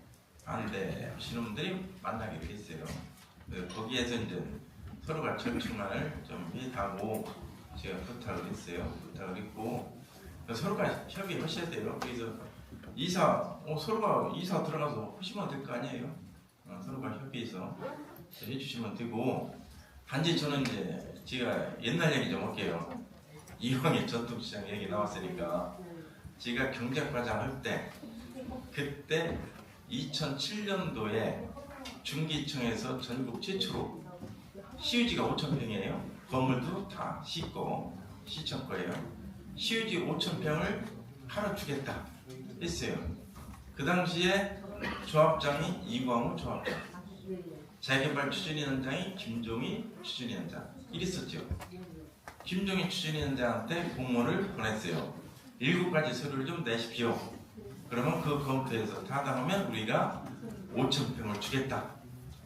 반대하시는 분들이 만나기로 했어요. 거기에서 이제 서로가 절충안을 좀 해다고 제가 부탁을 했어요. 부탁을 했고 서로가 협의하셔야 돼요. 그래서 서로가 이사 들어가서 하시면 될 거 아니에요. 서로가 협의해서 해주시면 되고, 단지 저는 이제 제가 옛날 얘기 좀 할게요. 이왕에 전통시장 얘기 나왔으니까 제가 경작과장 할 때 그때 2007년도에 중기청에서 전국 최초로 시유지가 5,000평이에요. 건물도 다 시고 시청 거예요. 시유지 5,000평을 팔아주겠다 했어요. 그 당시에 조합장이 이광우 조합장, 재개발 추진위원장이 김종희 추진위원장 이랬었죠. 김종희 추진위원장한테 공문을 보냈어요. 7가지 서류를 좀 내십시오. 그러면 그 검토해서 타당하면 우리가 5,000평을 주겠다,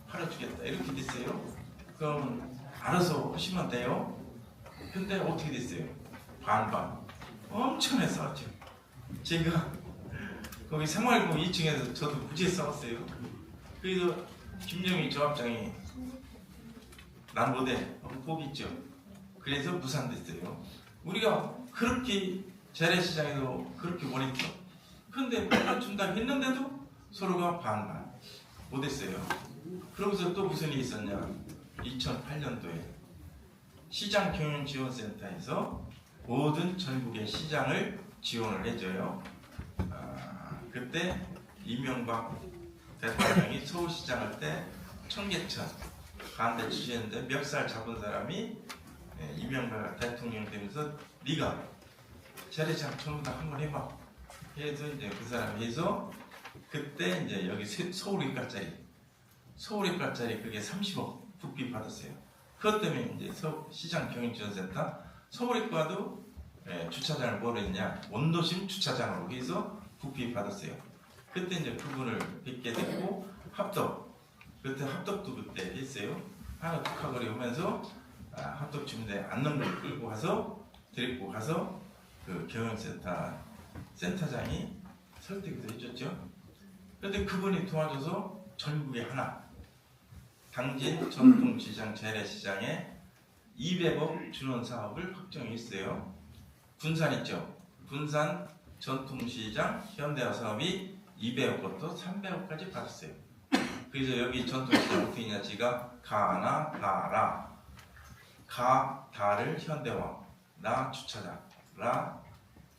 팔아주겠다 이렇게 됐어요. 그럼 알아서 하시면 돼요. 근데 어떻게 됐어요? 반반. 엄청나게 싸웠죠. 제가 거기 생활고 2층에서 저도 무지에 싸웠어요. 그래서 김정희 조합장이 난 못해 포기했죠. 그래서 무산됐어요. 우리가 그렇게 재래시장에도 그렇게 원했죠. 근데 준다고 했는데도 서로가 반반 못했어요. 그러면서 또 무슨 일이 있었냐? 2008년도에 시장경영지원센터에서 모든 전국의 시장을 지원을 해줘요. 그때 이명박 대통령이 서울시장 할 때 청계천 반대 추진했는데 멱살 잡은 사람이 이명박 대통령 되면서 네가 재래시장 전부 다 한번 해봐 해서 이제 그 사람이 해서 그때 이제 여기 서울이과짜리 그게 30억 국비 받았어요. 그것 때문에 이제 시장 경영지원센터 서울이과도 주차장을 뭐로 했냐, 원도심 주차장으로 해서 국비 받았어요. 그때 이제 그분을 뵙게 됐고 그때 합덕도 그때 했어요. 하나 특화거리 오면서 합덕 주민대 안능을 끌고 가서 데리고 가서 그 경영센터 센터장이 설득도 해줬죠. 그런데 그분이 도와줘서 전국에 하나 당진 전통시장 재래시장에 200억 주는 사업을 확정했어요. 군산 있죠. 군산 전통시장 현대화 사업이 200억 것도 300억까지 받았어요. 그래서 여기 전통시장 어떻게 했냐, 제가 가나 다라 다를 현대화, 나 주차장, 라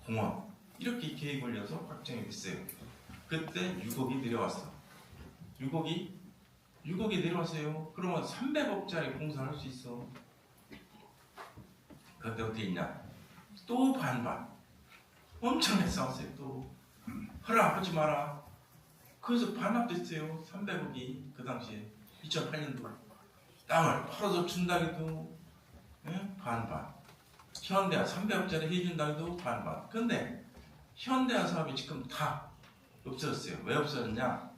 공원 이렇게 계획 올려서 확정이 됐어요. 그때 6억이 내려왔어. 6억이 내려왔어요. 그러면 300억짜리 공사를 할 수 있어. 그런데 어떻게 있냐? 또 반반. 엄청나게 싸웠어요. 또 허락하지 마라. 그래서 반납됐어요. 300억이 그 당시에 2008년도 땅을 팔아서 준다기도 반반. 현대화 300억짜리 해준다기도 반반. 근데 현대화 사업이 지금 다 없어졌어요. 왜 없어졌냐?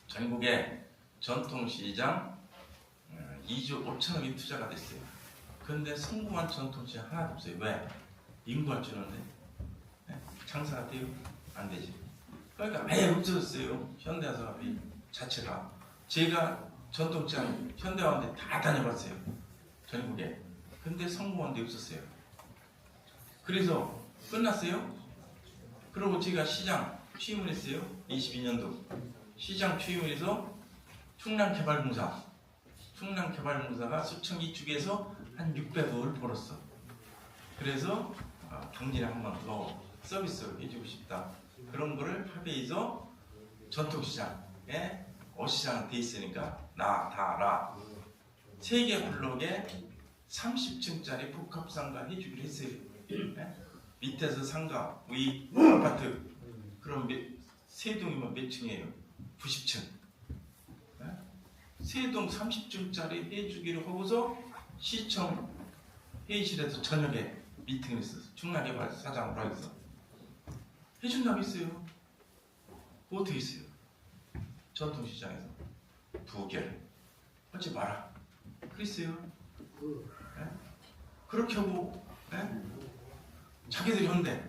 전국에 전통시장 2조 5천억이 투자가 됐어요. 근데 성공한 전통시장 하나도 없어요. 왜? 인구가 주는데 장사가 돼요? 안 되지. 그러니까 아예 없어졌어요. 현대화 사업이 자체가. 제가 전통시장 현대화한테 다 다녀봤어요. 전국에. 근데 성공한 데 없었어요. 그래서 끝났어요. 그리고 제가 시장 취임을 했어요. 22년도 시장 취임을 해서 충남개발공사가 수청 이쪽에서 한 600억을 벌었어. 그래서 당진에 한 번 더 서비스를 해주고 싶다. 그런 거를 합의해서 전통시장에 어시장 돼 있으니까 나 세개 블록에 30층짜리 복합상가 해주기로 했어요. 밑에서 상가, 위, 아파트. 그럼 세 동이면 몇 층이에요? 90층. 세 동 30층짜리 해주기로 하고서 시청 회의실에서 저녁에 미팅을 했어요. 충남개발 사장으로 하겠어. 해준다고 했어요. 어떻게 했어요? 전통시장에서 부결 하지 마라 그랬어요. 그렇게 하고 자기들이 한대요.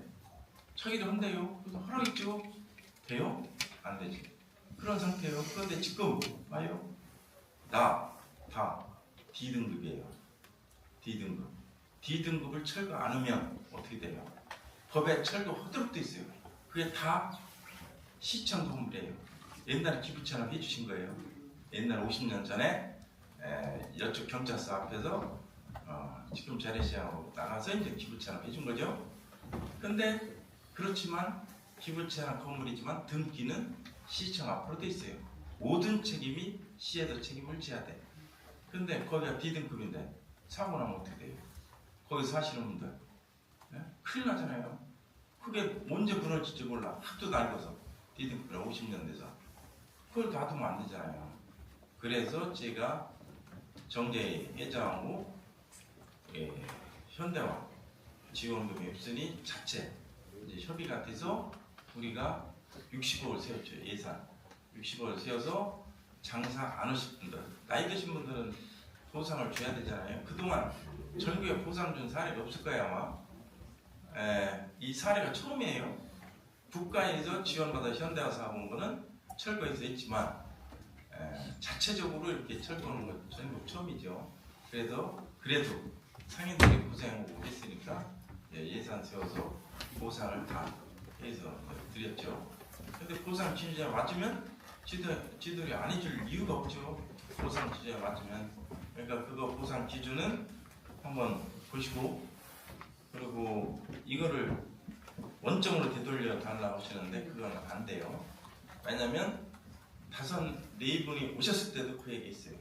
그래서 하라겠죠. 돼요? 안 되지. 그런 상태예요. 그런데 지금 봐요. 다 D등급이에요. D등급을 철거 안 하면 어떻게 돼요? 법에 철거 하도록 돼 있어요. 그게 다 시청 건물이에요. 옛날에 기부천을 해주신 거예요. 옛날 50년 전에 이쪽 경찰서 앞에서 지금 재래시장으로 나가서 이제 기부천을 해준 거죠. 근데 그렇지만 기부천 건물이지만 등기는 시청 앞으로 돼 있어요. 모든 책임이 시에서 책임을 져야 돼. 근데 거기가 D등급인데 사고 나면 어떻게 돼요? 거기 사시는 분들 큰일 나잖아요. 그게 언제 무너질지 몰라. 하도 낡아서 D등급이라 50년 돼서 그걸 놔두면 안 되잖아요. 그래서 제가 정재희 회장하고 현대와 지원금이 없으니 자체 이제 협의가 돼서 우리가 60억을 세웠죠. 예산 60억을 세워서 장사 안 하실 분들, 나이 드신 분들은 보상을 줘야 되잖아요. 그동안 전국에 보상 준 사례가 없을 거예요 아마. 이 사례가 처음이에요. 국가에서 지원받아 현대화 사업한 거는 철거에서 했지만 자체적으로 이렇게 철거하는 건 전국 처음이죠. 그래도 상인들이 고생하고 했으니까 예산 세워서 보상을 다 해서 드렸죠. 근데 보상 기준에 맞으면 지들이 안 해줄 이유가 없죠. 보상 기준에 맞으면. 그러니까 그거 보상 기준은 한번 보시고, 그리고 이거를 원점으로 되돌려 달라고 하시는데 그건 안 돼요. 왜냐면 4분이 오셨을 때도 그 얘기 있어요.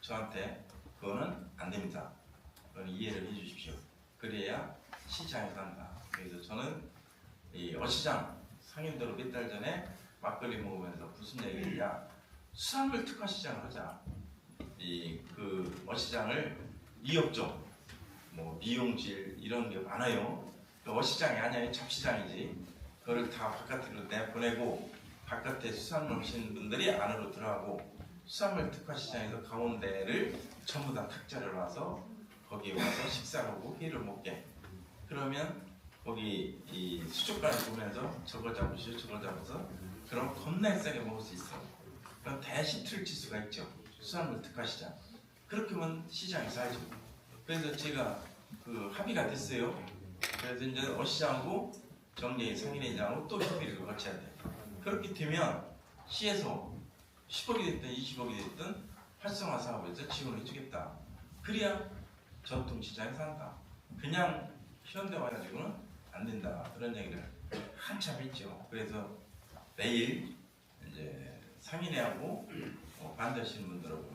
저한테 그거는 안 됩니다. 그건 이해를 해 주십시오. 그래야 시장에서 한다. 그래서 저는 이 어시장 상인대로 몇 달 전에 막걸리 먹으면서 무슨 얘기냐, 수산물 특화 시장을 하자. 그 어시장을 이업종, 뭐 미용실 이런 게 많아요. 어시장이 아니에요. 잡시장이지. 그걸 다 바깥으로 내보내고 바깥에 수산물 하시는 분들이 안으로 들어가고 수산물 특화 시장에서 가운데를 전부 다 탁자를 놔서 거기에 와서 식사를 하고 회를 먹게. 그러면 거기 이 수족관을 보면서 저걸 잡으시오 저걸 잡아서 그럼 겁나 싸게 먹을 수 있어. 그럼 대신 틀 지수가 있죠. 수산물 특화 시장. 그렇게 하면 시장이 살죠. 그래서 제가 그 합의가 됐어요. 그래서 이제 어시장하고 정재희 상인회장하고 또 협의를 거쳐야 돼. 그렇게 되면 시에서 10억이 됐든 20억이 됐든 활성화 사업에서 지원을 해주겠다. 그래야 전통시장에서 한다. 그냥 현대화 가지고는 안 된다. 그런 얘기를 한참 했죠. 그래서 내일 이제 상인회하고 반대하시는 분들하고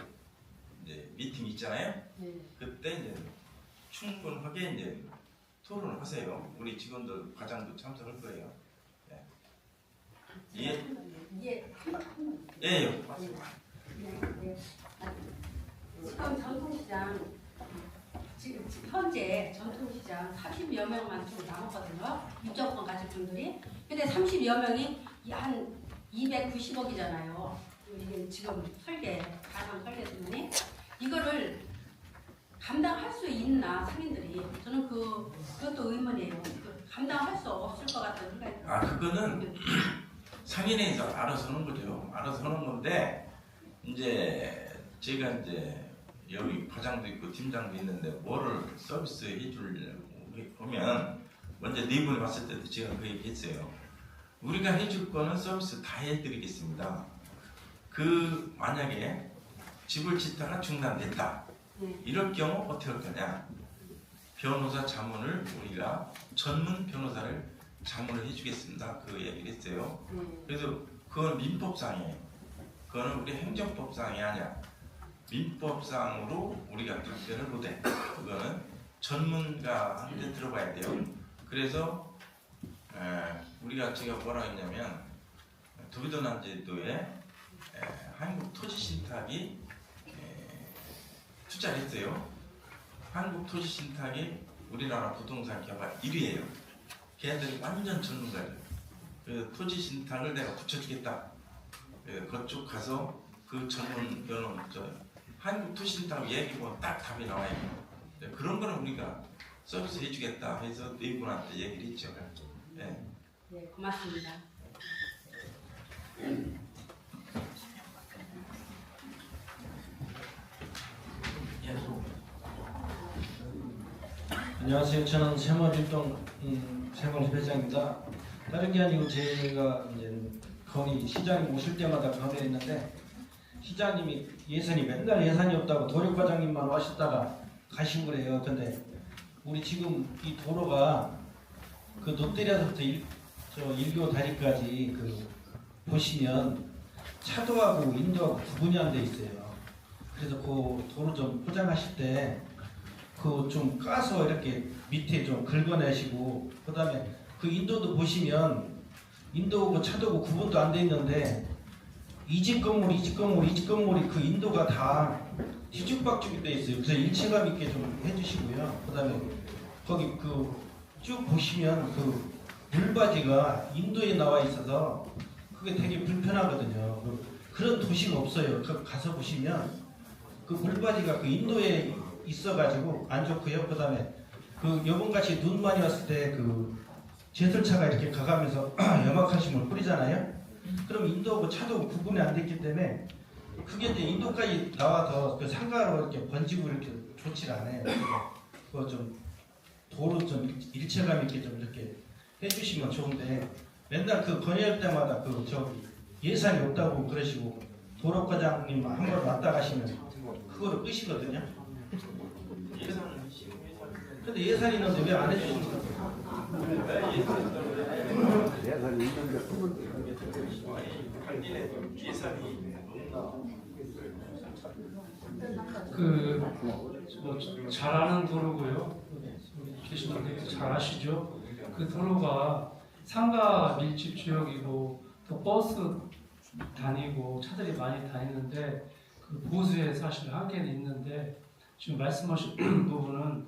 이제 미팅 있잖아요. 그때 이제 충분하게 이제 토론을 하세요. 우리 직원들 과장도 참석할 거예요. 예. 예. 맞습니다. 지금 전통시장 지금 현재 전통시장 40여 명만 좀 남았거든요. 입점권 가진 분들이. 근데 30여 명이 한 290억이잖아요. 이게 지금 가상 설계 때문에 이거를 감당할 수 있나 상인들이. 저는 그것도 의문이에요. 감당할 수 없을 것 같다는 생각이. 그거는 상인회에서 알아서 하는 거죠. 알아서 하는 건데 이제 제가 이제 여기 과장도 있고 팀장도 있는데 뭐를 서비스 해주려고 보면 먼저 네 분이 왔을 때도 제가 그 얘기했어요. 우리가 해줄 거는 서비스 다 해드리겠습니다. 그 만약에 집을 짓다가 중단됐다. 이럴 경우 어떻게 할 거냐? 변호사 자문을 우리가 전문 변호사를 자문을 해주겠습니다. 그 얘기를 했어요. 그래서 그건 민법상이에요. 그거는 우리 행정법상이 아니야. 민법상으로 우리가 답변을 못해. 그거는 전문가한테 들어가야 돼요. 그래서 우리가 제가 뭐라고 했냐면 도비도남제도에 한국토지신탁이 투자를 했어요. 한국토지신탁이 우리나라 부동산 개발 1위예요. 걔네들이 완전 전문가예요. 그래서 토지신탁을 내가 붙여주겠다. 그쪽 가서 그 전문 변호사 한국토지신탁 얘기 보면 딱 답이 나와요. 그런 거는 우리가 서비스 해주겠다 해서 네 분한테 얘기를 했죠. 네. 네, 고맙습니다. 안녕하세요. 저는 새마을일동 새마을회장입니다. 다른 게 아니고 제가 이제 건의 시장님 오실 때마다 건의했는데 시장님이 예산이 맨날 예산이 없다고 도력과장님만 와셨다가 가신 거래요. 근데 우리 지금 이 도로가 그 롯데리아서부터 일교 다리까지 그 보시면 차도하고 인도하고 구분이 안 돼 있어요. 그래서 그 도로 좀 포장하실 때 그 좀 까서 이렇게 밑에 좀 긁어내시고, 그 다음에 그 인도도 보시면 인도고 차도고 구분도 안 돼 있는데 이 집 건물, 이 집 건물, 이 집 건물이 그 인도가 다 뒤죽박죽이 돼 있어요. 그래서 일체감 있게 좀 해주시고요. 그 다음에 거기 그 쭉 보시면 그 물바지가 인도에 나와 있어서 그게 되게 불편하거든요. 그런 도시가 없어요. 가서 보시면 그 물바지가 그 인도에 있어가지고 안 좋고요. 그 다음에 그 요번같이 눈 많이 왔을 때 그 제설차가 이렇게 가가면서 염화칼슘을 뿌리잖아요. 그럼 인도하고 차도 구분이 안 됐기 때문에 그게 이제 인도까지 나와서 그 상가로 이렇게 번지고 이렇게 좋지 않아요. 그거 좀 도로 좀 일체감 있게 좀 이렇게 해주시면 좋은데 맨날 그 건의할 때마다 그 저기 예산이 없다고 그러시고 도로과장님 한 번 왔다 가시면 그거를 끄시거든요. 근데 예산이 있는데 왜 안 해주시는 거예요? 예산이 있는데 뭐 잘하는 도로고요. 여기 계신 분들 잘 아시죠? 그 도로가 상가 밀집 지역이고 또 버스 다니고 차들이 많이 다니는데 그 보수에 사실 한계는 있는데 지금 말씀하신 부분은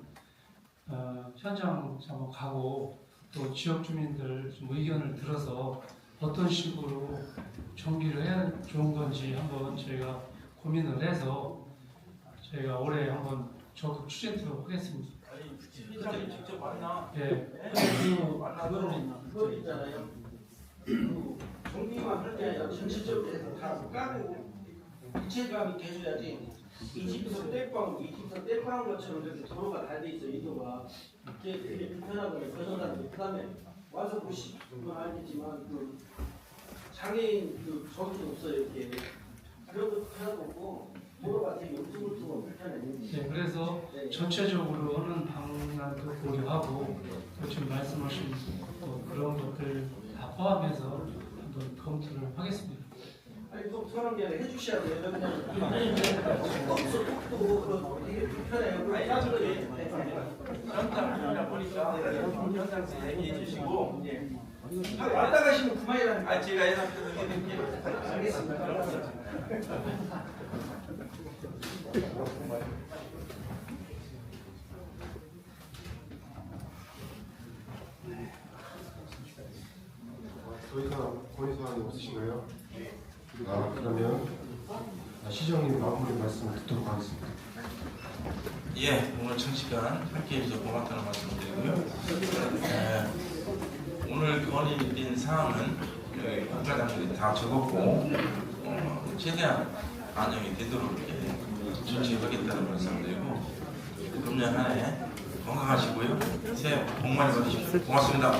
현장 한번 가고 또 지역 주민들 좀 의견을 들어서 어떤 식으로 정비를 해야 좋은 건지 한번 저희가 고민을 해서 저희가 올해 한번 적극 추진토록 하겠습니다. 회장님 직접 만나. 예. 그거 있잖아요. 정비만 할 게 아니라 전체적으로 다 까고 일체감 있게 해줘야지. 이 집에서 떼빵, 이 집에서 떼빵 것처럼 이렇게 도로가 잘 돼 있어. 인도가 되게 불편하거든요. 그런 사람들. 그다음에 와서 보시면 알겠지만 그 장애인 그 저기도 없어요. 이렇게 그런 것도 하나도 없고 도로가 되게 울퉁불퉁하고 불편해요. 네, 그래서 전체적으로 하는 방안도 고려하고 또 지금 말씀하신 그런 것들 다 포함해서 한번 검토를 하겠습니다. 아니 또 그런 게 해주셔야 돼요. 그냥 없어 또 되게 불편해요. 아니 나중에 현장 보니까 현장에서 얘기해 주시고 왔다 가시면 그만이라는. 아 제가 예산 편성해 알겠습니다. 더 이상 건의사항이 없으신가요? 그러면 시장님 마무리 말씀을 듣도록 하겠습니다. 예, 오늘 청시간 함께 해주셔서 고맙다는 말씀 드리고요. 오늘 건의된 사항은 국가장들이 다 적었고 최대한 반영이 되도록 이렇게 조치하겠다는 말씀드리고 금년 한 해 건강하시고요. 새해 복 많이 받으십시오. 고맙습니다.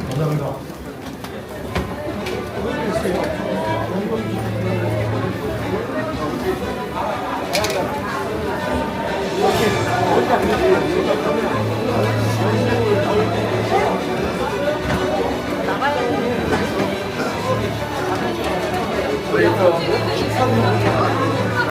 감사합니다.